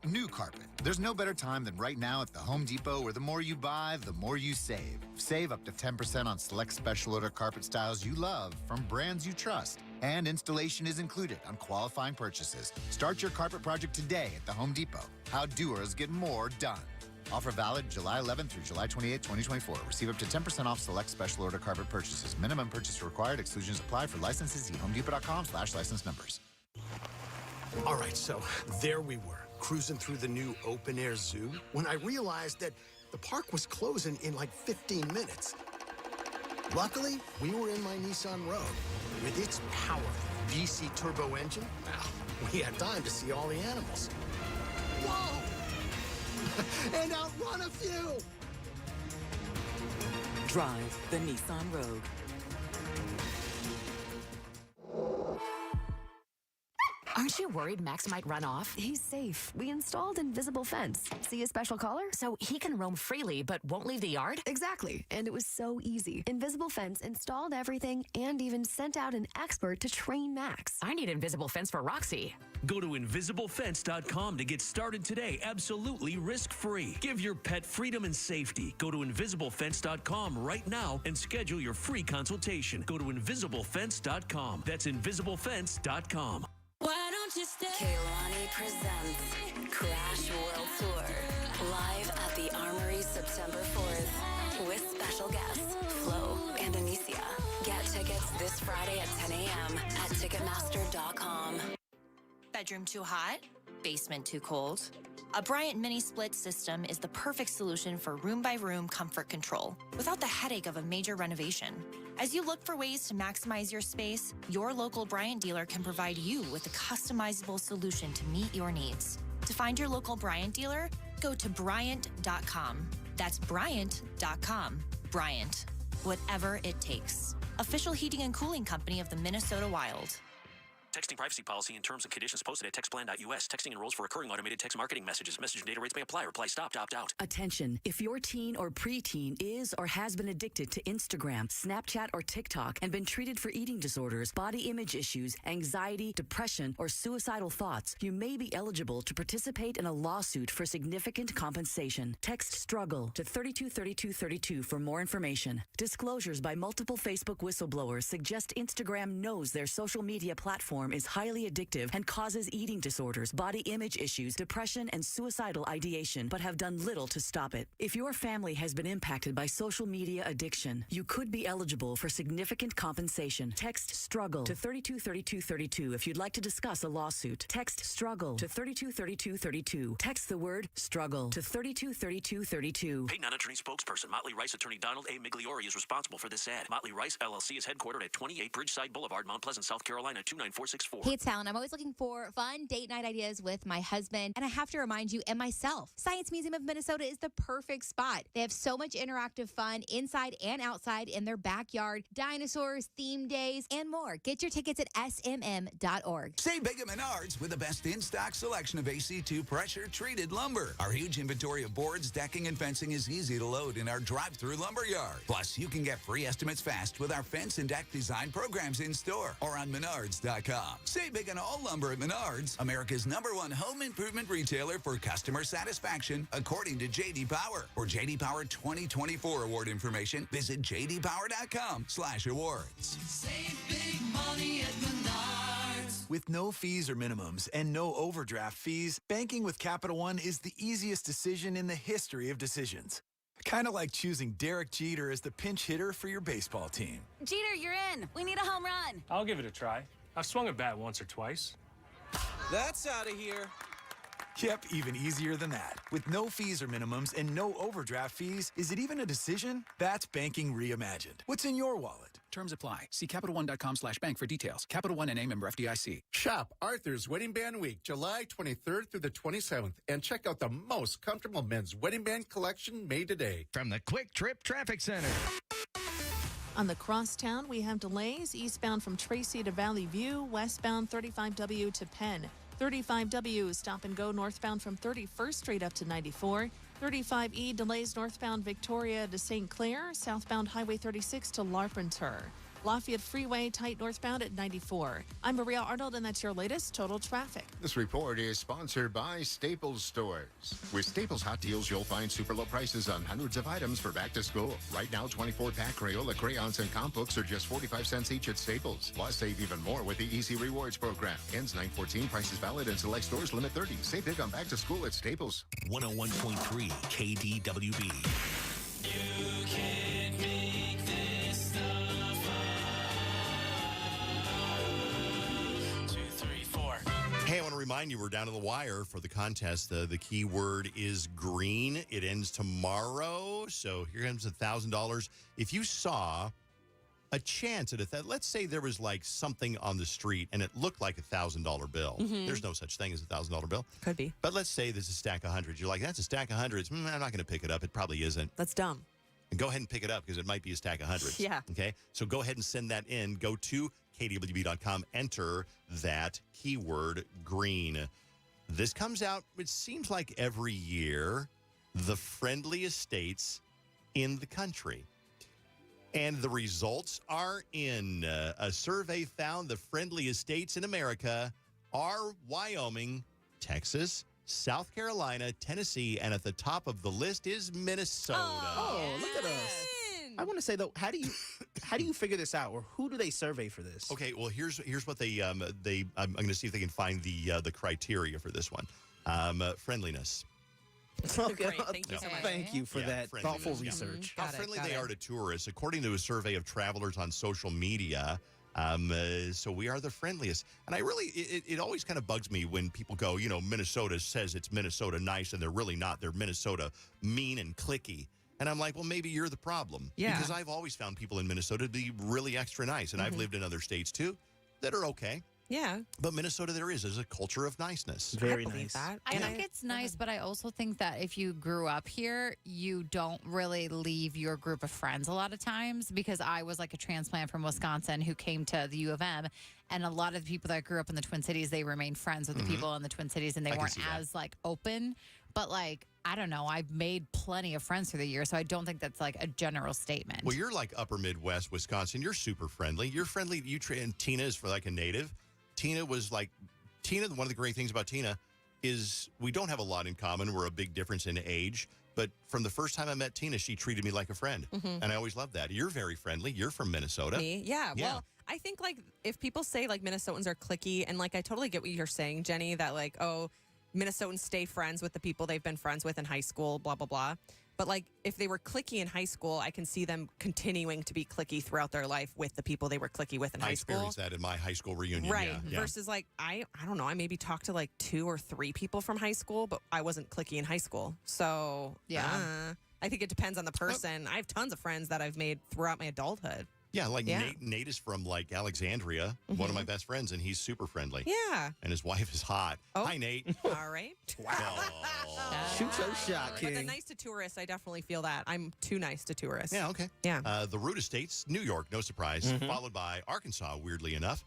new carpet. There's no better time than right now at the Home Depot, where the more you buy, the more you save. Save up to 10% on select special order carpet styles you love from brands you trust. And installation is included on qualifying purchases. Start your carpet project today at the Home Depot. How doers get more done. Offer valid July 11th through July 28th, 2024. Receive up to 10% off select special order carpet purchases. Minimum purchase required. Exclusions apply. For licenses, see homedepot.com/license numbers. All right, so there we were, cruising through the new open-air zoo, when I realized that the park was closing in 15 minutes. Luckily, we were in my Nissan Rogue. With its powerful DC turbo engine, well, we had time to see all the animals. Whoa! And outrun a few! Drive the Nissan Rogue. Aren't you worried Max might run off? He's safe. We installed invisible fence. See a special collar? So he can roam freely but won't leave the yard? Exactly. And it was so easy. Invisible Fence installed everything and even sent out an expert to train Max. I need invisible fence for Roxy. Go to invisiblefence.com to get started today, absolutely risk-free. Give your pet freedom and safety. Go to invisiblefence.com right now and schedule your free consultation. Go to invisiblefence.com. That's invisiblefence.com. Why don't you stay? Kehlani presents Crash World Tour, live at the Armory September 4th, with special guests Flo and Anicia. Get tickets this Friday at 10 a.m. at Ticketmaster.com. Bedroom too hot? Basement too cold? A Bryant Mini Split system is the perfect solution for room-by-room comfort control without the headache of a major renovation. As you look for ways to maximize your space, your local Bryant dealer can provide you with a customizable solution to meet your needs. To find your local Bryant dealer, go to Bryant.com. That's Bryant.com. Bryant. Whatever it takes. Official heating and cooling company of the Minnesota Wild. Texting privacy policy and terms and conditions posted at textplan.us. Texting enrolls for recurring automated text marketing messages. Message and data rates may apply. Reply stop to opt out. Attention. If your teen or preteen is or has been addicted to Instagram, Snapchat, or TikTok and been treated for eating disorders, body image issues, anxiety, depression, or suicidal thoughts, you may be eligible to participate in a lawsuit for significant compensation. Text STRUGGLE to 323232 for more information. Disclosures by multiple Facebook whistleblowers suggest Instagram knows their social media platform is highly addictive and causes eating disorders, body image issues, depression, and suicidal ideation, but have done little to stop it. If your family has been impacted by social media addiction, you could be eligible for significant compensation. Text STRUGGLE to 323232 if you'd like to discuss a lawsuit. Text STRUGGLE to 323232. Text the word STRUGGLE to 323232. Paid non-attorney spokesperson Motley Rice attorney Donald A. Migliori is responsible for this ad. Motley Rice LLC is headquartered at 28 Bridgeside Boulevard, Mount Pleasant, South Carolina 29464. Hey, it's Helen. I'm always looking for fun date night ideas with my husband, and I have to remind you and myself, Science Museum of Minnesota is the perfect spot. They have so much interactive fun inside and outside in their backyard, dinosaurs, theme days, and more. Get your tickets at smm.org. Save big at Menards with the best in-stock selection of AC2 pressure-treated lumber. Our huge inventory of boards, decking, and fencing is easy to load in our drive-through lumber yard. Plus, you can get free estimates fast with our fence and deck design programs in store or on Menards.com. Save big on all lumber at Menards, America's #1 home improvement retailer for customer satisfaction, according to J.D. Power. For J.D. Power 2024 award information, visit jdpower.com/awards. Save big money at Menards. With no fees or minimums and no overdraft fees, banking with Capital One is the easiest decision in the history of decisions. Kind of like choosing Derek Jeter as the pinch hitter for your baseball team. Jeter, you're in. We need a home run. I'll give it a try. I've swung a bat once or twice. That's out of here. Yep, even easier than that. With no fees or minimums and no overdraft fees, is it even a decision? That's banking reimagined. What's in your wallet? Terms apply. See CapitalOne.com/bank for details. Capital One N.A. member FDIC. Shop Arthur's Wedding Band Week, July 23rd through the 27th, and check out the most comfortable men's wedding band collection made today. From the Quick Trip Traffic Center. On the crosstown, we have delays eastbound from Tracy to Valley View, westbound 35W to Penn. 35W stop and go northbound from 31st Street up to 94. 35E delays northbound Victoria to St. Clair, southbound Highway 36 to Larpenteur. Lafayette Freeway tight northbound at 94. I'm Maria Arnold, and that's your latest total traffic. This report is sponsored by Staples Stores. With Staples Hot Deals, you'll find super low prices on hundreds of items for back to school. Right now, 24-pack Crayola crayons and comp books are just 45 cents each at Staples. Plus, save even more with the Easy Rewards program. Ends 9/14. Prices valid in select stores. Limit 30. Save big on back to school at Staples. 101.3 KDWB. You can't make this stuff up. 2, 3, 4. Hey, I want to remind you, we're down to the wire for the contest. The key word is green. It ends tomorrow. So here comes $1,000. If you saw a chance at let's say there was like something on the street and it looked like $1,000 bill. Mhm. There's no such thing as $1,000 bill. Could be. But let's say there's a stack of hundreds. You're like, that's a stack of hundreds. I'm not going to pick it up. It probably isn't. That's dumb. And go ahead and pick it up because it might be a stack of hundreds. Yeah. Okay. So go ahead and send that in. Go to KDWB.com. Enter that keyword green. This comes out, it seems like every year, the friendliest states in the country. And the results are in. A survey found the friendliest states in America are Wyoming, Texas, South Carolina, Tennessee, and at the top of the list is Minnesota. Oh, look at us. I want to say though, how do you figure this out, or who do they survey for this? Okay, well here's what they I'm going to see if they can find the criteria for this one. Friendliness. Okay. Great. Thank you so much. Thank you for that thoughtful friendliness, yeah. research. How friendly they are to tourists, according to a survey of travelers on social media. So we are the friendliest. And I really, it always kind of bugs me when people go, Minnesota says it's Minnesota nice, and they're really not. They're Minnesota mean and cliquey. And I'm like, well, maybe you're the problem. Yeah. Because I've always found people in Minnesota to be really extra nice. And I've lived in other states, too, that are okay. Yeah. But Minnesota, there is a culture of niceness. Very believe nice. that. I And think it's nice, but I also think that if you grew up here, you don't really leave your group of friends a lot of times, because I was like a transplant from Wisconsin who came to the U of M, and a lot of the people that grew up in the Twin Cities, they remained friends with the people in the Twin Cities, and they I can weren't see that. as like open. But like, I don't know, I've made plenty of friends through the year, so I don't think that's like a general statement. Well, you're like upper Midwest, Wisconsin. You're super friendly. You're friendly. And Tina is for like a native. Tina, one of the great things about Tina is we don't have a lot in common. We're a big difference in age. But from the first time I met Tina, she treated me like a friend. And I always loved that. You're very friendly. You're from Minnesota. Me? Yeah. Yeah. Well, I think like if people say like Minnesotans are cliquey, and like I totally get what you're saying, Jenny, that like, oh, Minnesotans stay friends with the people they've been friends with in high school, blah, blah, blah. But like if they were cliquey in high school, I can see them continuing to be cliquey throughout their life with the people they were cliquey with in I high school. experienced that in my high school reunion. Right. Yeah. Versus like I don't know, I maybe talked to like 2 or 3 people from high school, but I wasn't cliquey in high school. So Yeah. I think it depends on the person. I have tons of friends that I've made throughout my adulthood. Yeah, like Yeah. Nate is from like Alexandria, one of my best friends, and he's super friendly. Yeah. And his wife is hot. Oh. Hi, Nate. All right. Shoot your shot, But the King. nice to tourists, I definitely feel that. I'm too nice to tourists. Yeah, okay. Yeah. The root of states, New York, no surprise, followed by Arkansas, weirdly enough,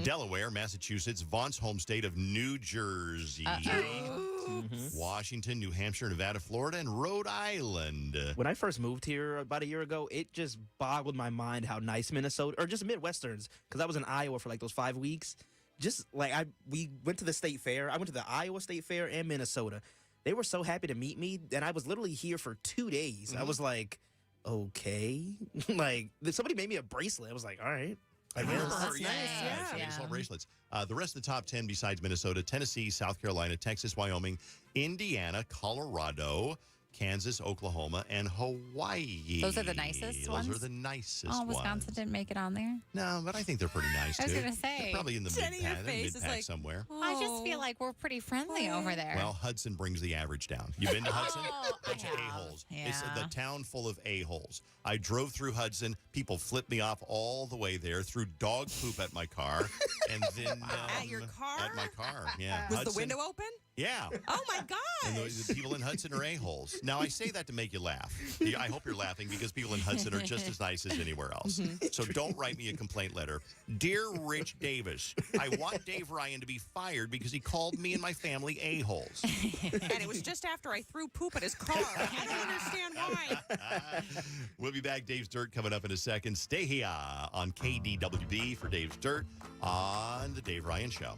Delaware, Massachusetts, Vaughn's home state of New Jersey, Washington, New Hampshire, Nevada, Florida, and Rhode Island. When I first moved here about a year ago, it just boggled my mind how nice Minnesota, or just Midwesterns, because I was in Iowa for like those 5 weeks. Just like we went to the state fair. I went to the Iowa State Fair and Minnesota. They were so happy to meet me, and I was literally here for 2 days. I was like, okay. Like, somebody made me a bracelet. I was like, all right. I guess. That's nice. Yeah, Yeah. Sell bracelets. The rest of the top 10 besides Minnesota, Tennessee, South Carolina, Texas, Wyoming, Indiana, Colorado, Kansas, Oklahoma, and Hawaii. Those are the nicest ones? Those are the nicest Oh, Wisconsin ones. didn't make it on there. No, but I think they're pretty nice, too. I was gonna say. They're probably in the Jenny, your mid-pack, face is like, somewhere. I just feel like we're pretty friendly over there. Well, Hudson brings the average down. You been to Hudson? Oh, Bunch I of have. a-holes. It's Yeah. the town full of a-holes. I drove through Hudson. People flipped me off all the way there, threw dog poop at my car, and then At your car? At my car, yeah. Was the Hudson- window open? Yeah. Oh my And gosh. the people in Hudson are a-holes. Now, I say that to make you laugh. I hope you're laughing because people in Hudson are just as nice as anywhere else. So don't write me a complaint letter. Dear Rich Davis, I want Dave Ryan to be fired because he called me and my family a-holes. And it was just after I threw poop at his car. I don't understand why. We'll be back. Dave's Dirt coming up in a second. Stay here on KDWB for Dave's Dirt on The Dave Ryan Show.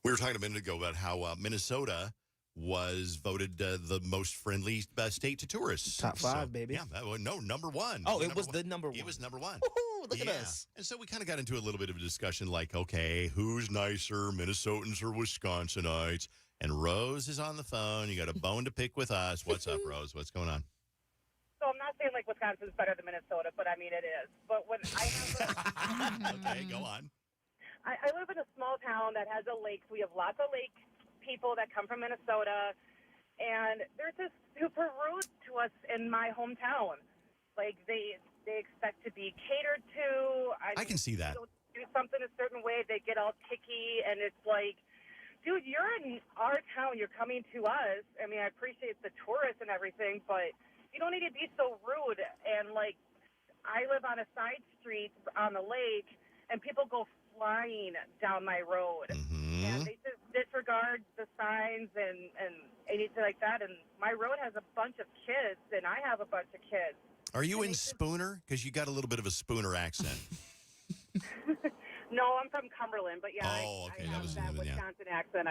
We were talking a minute ago about how Minnesota was voted the most friendly state to tourists. Top 5, baby. Yeah, no, number one. Oh, it was the number one. It was number one. Woohoo, look at us. And so we kind of got into a little bit of a discussion like, okay, who's nicer, Minnesotans or Wisconsinites? And Rose is on the phone. You got a bone to pick with us. What's up, Rose? What's going on? So I'm not saying like Wisconsin's better than Minnesota, but I mean it is. But when I have Okay, go on. I live in a small town that has a lake. So we have lots of lake people that come from Minnesota, and they're just super rude to us in my hometown. Like they expect to be catered to. I can see that. Do something a certain way, they get all ticky, and it's like, dude, you're in our town. You're coming to us. I mean, I appreciate the tourists and everything, but you don't need to be so rude. And like, I live on a side street on the lake, and people go flying down my road, and they just disregard the signs and anything like that. And my road has a bunch of kids, and I have a bunch of kids. Are you in Spooner? Because you got a little bit of a Spooner accent. No, I'm from Cumberland, but yeah, Oh, okay, I that have was that another, yeah. Wisconsin accent.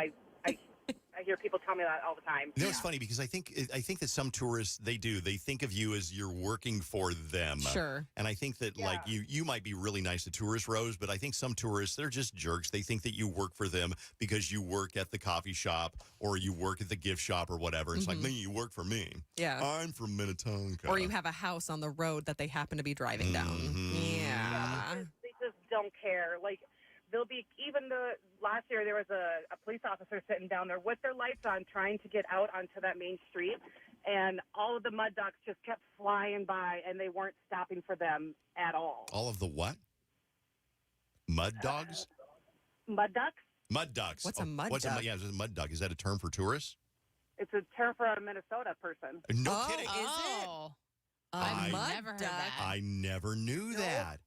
I hear people tell me that all the time. You know, it's funny because I think that some tourists, they think of you as you're working for them. Sure. And I think that like you might be really nice to tourists, Rose, but I think some tourists, they're just jerks. They think that you work for them because you work at the coffee shop or you work at the gift shop or whatever. It's like, no, you work for me. Yeah. I'm from Minnetonka. Or you have a house on the road that they happen to be driving down. Yeah. They just don't care. Like, they'll be, even last year there was a police officer sitting down there with their lights on trying to get out onto that main street, and all of the mud ducks just kept flying by, and they weren't stopping for them at all. All of the what? Mud dogs? Mud ducks? Mud ducks. What's a mud duck? Yeah, a mud duck. Is that a term for tourists? It's a term for a Minnesota person. No kidding. Is it? I never heard that. I never knew that.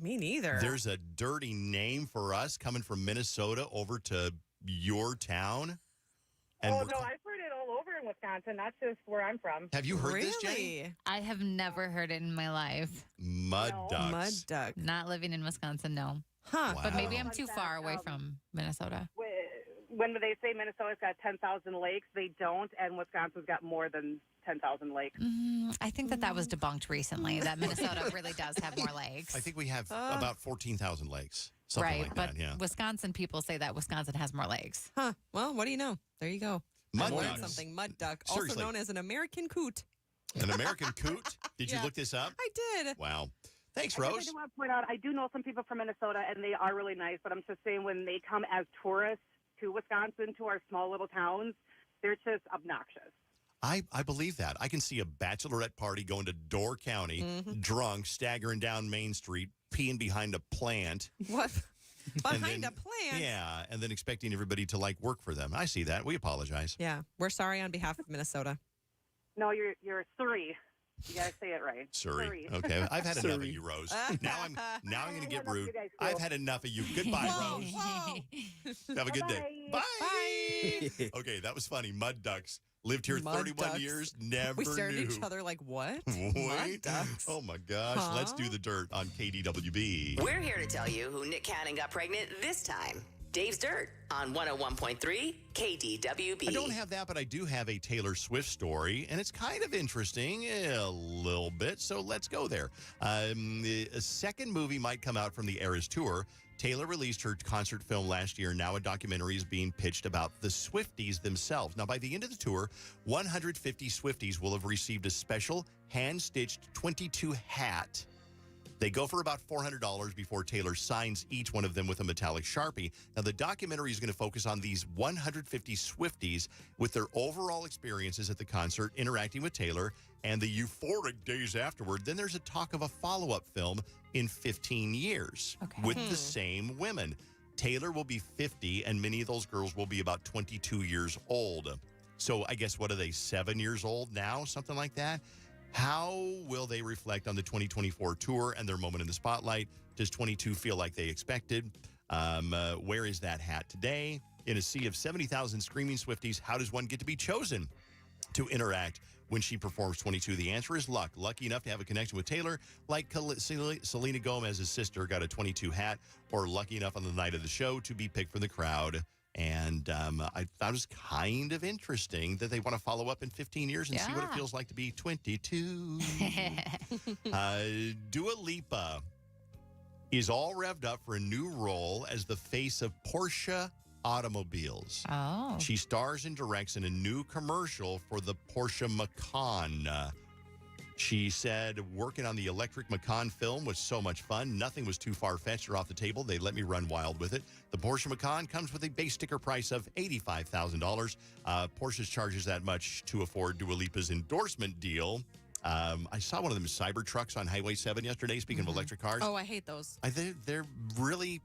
Me neither. There's a dirty name for us coming from Minnesota over to your town. And No, I've heard it all over in Wisconsin. That's just where I'm from. Have you heard this, Jenny? I have never heard it in my life. Mud ducks. Mud duck. Not living in Wisconsin, no. Huh. But maybe I'm Fun too fact, far away from Minnesota. When they say Minnesota's got 10,000 lakes, they don't, and Wisconsin's got more than 10,000 lakes. I think that was debunked recently, that Minnesota really does have more lakes. I think we have about 14,000 lakes. Something Right, like but that, yeah. Wisconsin people say that Wisconsin has more lakes. Huh. Well, what do you know? There you go. Mud I learned ducks. something. Mud duck, Seriously. also known as an American coot. An American coot? Did you Yeah. look this up? I did. Wow. Thanks, I Rose. do want to point out, I do know some people from Minnesota, and they are really nice, but I'm just saying when they come as tourists to Wisconsin, to our small little towns, they're just obnoxious. I believe that. I can see a bachelorette party going to Door County, drunk, staggering down Main Street, peeing behind a plant. What? And Behind then- a plant? Yeah, and then expecting everybody to like work for them. I see that. We apologize. Yeah. We're sorry on behalf of Minnesota. No, you're Surrey. You got to say it right. Surrey. Okay, I've had enough of Surrey. you, Rose. Now I'm going to get enough of you rude. guys, too. I've had enough of you. Goodbye, Whoa, Rose. whoa. Have a good day. Bye. Bye. Okay, that was funny. Mud ducks lived here Mud 31 ducks. years. Never We stared knew. at each other like, what? Wait. Mud ducks. Oh my gosh. Huh? Let's do the dirt on KDWB. We're here to tell you who Nick Cannon got pregnant this time. Dave's Dirt on 101.3 KDWB. I don't have that, but I do have a Taylor Swift story, and it's kind of interesting a little bit, so let's go there. A second movie might come out from the Eras Tour. Taylor released her concert film last year. Now a documentary is being pitched about the Swifties themselves. Now, by the end of the tour, 150 Swifties will have received a special hand-stitched 22 hat. They go for about $400 before Taylor signs each one of them with a metallic Sharpie. Now, the documentary is going to focus on these 150 Swifties with their overall experiences at the concert, interacting with Taylor, and the euphoric days afterward. Then there's a talk of a follow-up film in 15 years with the same women. Taylor will be 50, and many of those girls will be about 22 years old. So I guess, what are they, 7 years old now? Something like that? How will they reflect on the 2024 tour and their moment in the spotlight? Does 22 feel like they expected? Where is that hat today? In a sea of 70,000 screaming Swifties, how does one get to be chosen to interact when she performs 22? The answer is luck. Lucky enough to have a connection with Taylor, like Selena Gomez's sister got a 22 hat, or lucky enough on the night of the show to be picked from the crowd And I thought it was kind of interesting that they want to follow up in 15 years and see what it feels like to be 22. Dua Lipa is all revved up for a new role as the face of Porsche Automobiles. Oh. She stars and directs in a new commercial for the Porsche Macan. She said, working on the electric Macan film was so much fun. Nothing was too far-fetched or off the table. They let me run wild with it. The Porsche Macan comes with a base sticker price of $85,000. Porsche charges that much to afford Dua Lipa's endorsement deal. I saw one of them Cybertrucks on Highway 7 yesterday, speaking of electric cars. Oh, I hate those. They're really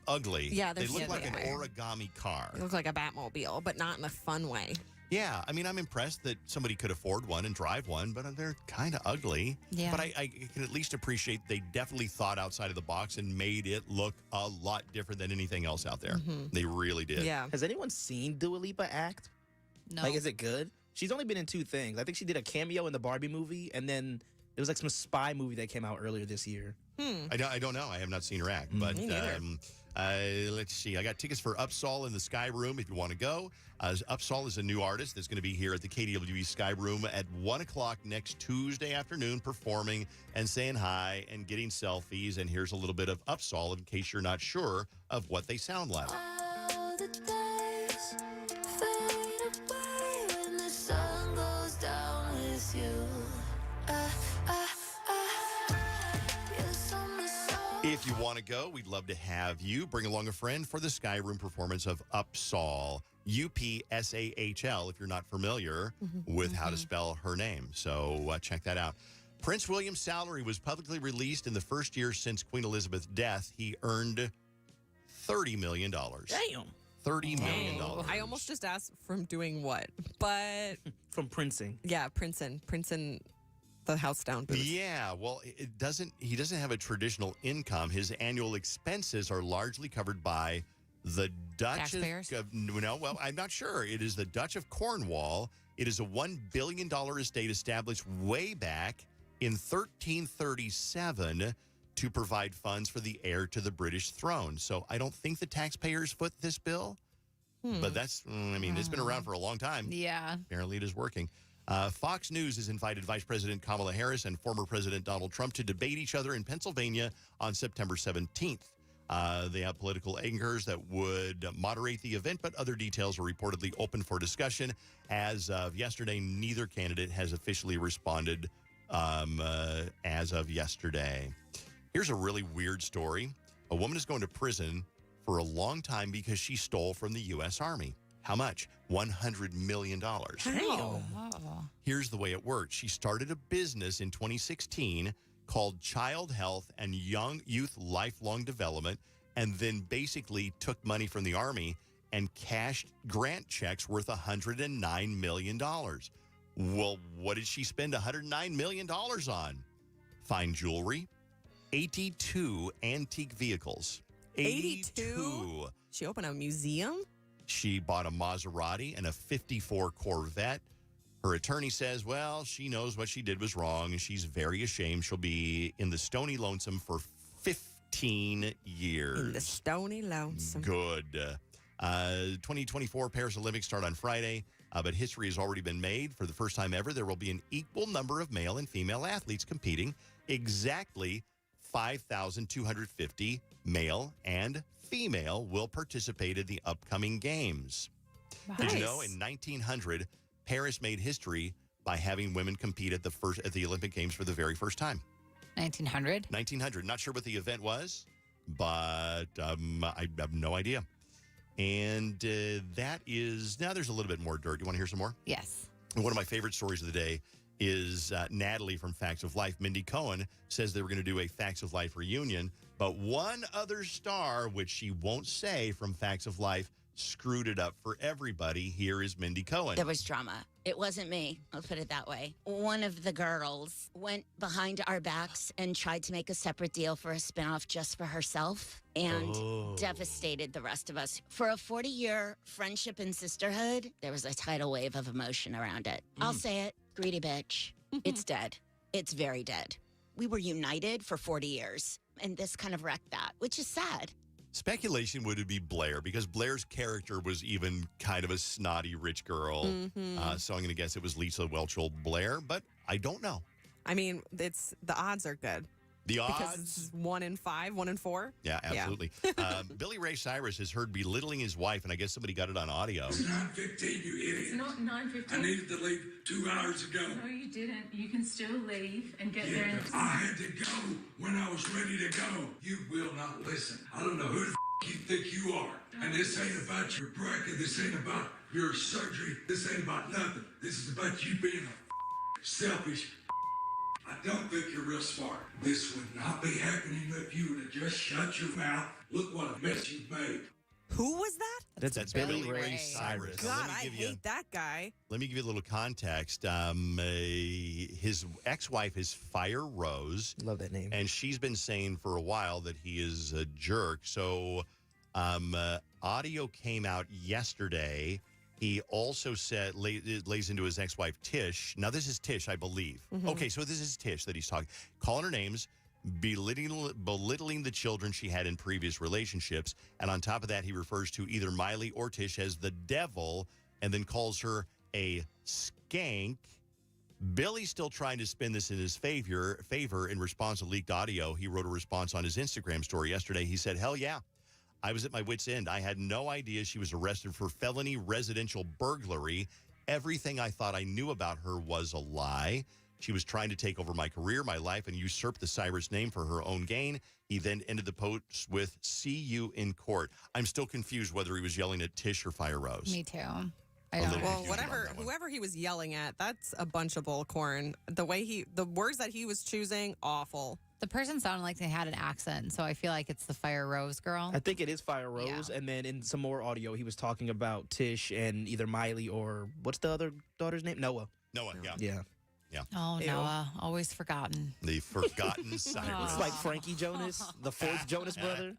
ugly. Yeah, they they're look like an scary. origami car. It looks like a Batmobile, but not in a fun way. Yeah, I mean, I'm impressed that somebody could afford one and drive one, but they're kind of ugly. Yeah. But I can at least appreciate they definitely thought outside of the box and made it look a lot different than anything else out there. They really did. Yeah. Has anyone seen Dua Lipa act? No. Like, is it good? She's only been in 2 things. I think she did a cameo in the Barbie movie, and then it was like some spy movie that came out earlier this year. I don't know. I have not seen her act, but Me neither. let's see. I got tickets for Upsall in the Sky Room if you want to go. Upsall is a new artist that's going to be here at the KDWE Sky Room at 1 o'clock next Tuesday afternoon, performing and saying hi and getting selfies. And here's a little bit of Upsall in case you're not sure of what they sound like. If you want to go, we'd love to have you. Bring along a friend for the Sky Room performance of Upsall, UPSAHL, if you're not familiar with how to spell her name. So check that out. Prince William's salary was publicly released in the first year since Queen Elizabeth's death. He earned $30 million. Damn. $30 million. I almost just asked from doing what, but From Princing. yeah, Princeton, the house down booth. Yeah, well, he doesn't have a traditional income. His annual expenses are largely covered by the Duchess Taxpayers? of, no, well, I'm not sure. It is the Dutch of Cornwall. It is a $1 billion estate established way back in 1337 to provide funds for the heir to the British throne. So I don't think the taxpayers foot this bill, but that's, I mean, it's been around for a long time. Yeah. Apparently it is working. Fox News has invited Vice President Kamala Harris and former President Donald Trump to debate each other in Pennsylvania on September 17th. They have political anchors that would moderate the event, but other details are reportedly open for discussion. As of yesterday, neither candidate has officially responded as of yesterday. Here's a really weird story. A woman is going to prison for a long time because she stole from the U.S. Army. How much? $100 million. How? Here's the way it worked. She started a business in 2016 called Child Health and Youth Lifelong Development, and then basically took money from the Army and cashed grant checks worth $109 million. Well, what did she spend $109 million on? Fine jewelry, 82 antique vehicles. 82? She opened a museum? She bought a Maserati and a 54 Corvette. Her attorney says, well, she knows what she did was wrong, and she's very ashamed. She'll be in the Stony Lonesome for 15 years. In the Stony Lonesome. Good. 2024 Paris Olympics start on Friday, but history has already been made. For the first time ever, there will be an equal number of male and female athletes competing. Exactly 5,250 male and female will participate in the upcoming games. Did you know in 1900, Paris made history by having women compete at the Olympic Games for the very first time? 1900? 1900. Not sure what the event was, but I have no idea. And that is, now there's a little bit more dirt. You want to hear some more? Yes. One of my favorite stories of the day is Natalie from Facts of Life. Mindy Cohen says they were going to do a Facts of Life reunion, but one other star, which she won't say, from Facts of Life, screwed it up for everybody. Here is Mindy Cohen. There was drama. It wasn't me. I'll put it that way. One of the girls went behind our backs and tried to make a separate deal for a spinoff just for herself and devastated the rest of us. For a 40-year friendship and sisterhood, there was a tidal wave of emotion around it. I'll say it. Greedy bitch. It's dead. It's very dead. We were united for 40 years, and this kind of wrecked that, which is sad. Speculation would it be Blair, because Blair's character was even kind of a snotty rich girl. So I'm going to guess it was Lisa Welch old Blair, but I don't know. I mean, it's the odds are good. The odds? Because it's 1 in 5, 1 in 4. Yeah, absolutely. Billy Ray Cyrus is heard belittling his wife, and I guess somebody got it on audio. It's 9:15, you idiot. It's not 9:15. I needed to leave 2 hours ago. No, you didn't. You can still leave and get there. I had to go when I was ready to go. You will not listen. I don't know who the you think you are. And this ain't about your bracket. This ain't about your surgery. This ain't about nothing. This is about you being a selfish. I don't think you're real smart. This would not be happening if you would have just shut your mouth. Look what a mess you've made. Who was that? That's Billy Ray Cyrus. Now, God, I hate that guy. Let me give you a little context. His ex-wife is Fire Rose. Love that name. And she's been saying for a while that he is a jerk. So audio came out yesterday. He also said, lays into his ex-wife, Tish. Now, this is Tish, I believe. Okay, so this is Tish that he's talking. Calling her names, belittling the children she had in previous relationships. And on top of that, he refers to either Miley or Tish as the devil and then calls her a skank. Billy's still trying to spin this in his favor in response to leaked audio. He wrote a response on his Instagram story yesterday. He said, hell yeah. I was at my wit's end. I had no idea she was arrested for felony residential burglary. Everything I thought I knew about her was a lie. She was trying to take over my career, my life, and usurp the Cyrus name for her own gain. He then ended the post with, see you in court. I'm still confused whether he was yelling at Tish or Fire Rose. Me too. Well, whoever he was yelling at, that's a bunch of bullcorn. The words that he was choosing, awful. The person sounded like they had an accent, so I feel like it's the Fire Rose girl. I think it is Fire Rose. And then in some more audio, he was talking about Tish and either Miley or what's the other daughter's name? Noah. Noah, yeah. Yeah. Yeah. Oh, Ew. Noah, always forgotten. The forgotten Cyrus. It's like Frankie Jonas, the fourth Jonas brother.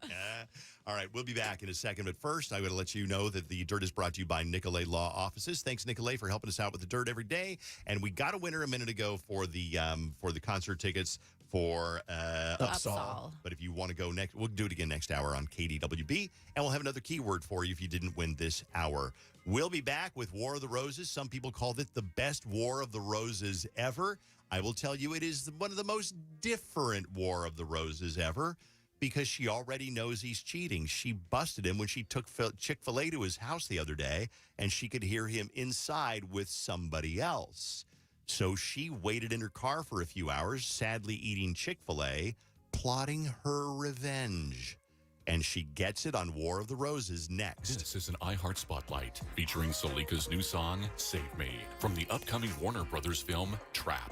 All right, we'll be back in a second. But first, I'm going to let you know that the Dirt is brought to you by Nicolay Law Offices. Thanks, Nicolay, for helping us out with the Dirt every day. And we got a winner a minute ago for the concert tickets for Upsall. But if you want to go next, we'll do it again next hour on KDWB. And we'll have another keyword for you if you didn't win this hour. We'll be back with War of the Roses. Some people called it the best War of the Roses ever. I will tell you it is one of the most different War of the Roses ever because she already knows he's cheating. She busted him when she took Chick-fil-A to his house the other day, and she could hear him inside with somebody else. So she waited in her car for a few hours, sadly eating Chick-fil-A, plotting her revenge. And she gets it on War of the Roses next. This is an iHeart Spotlight featuring Salika's new song, Save Me, from the upcoming Warner Brothers film, Trap.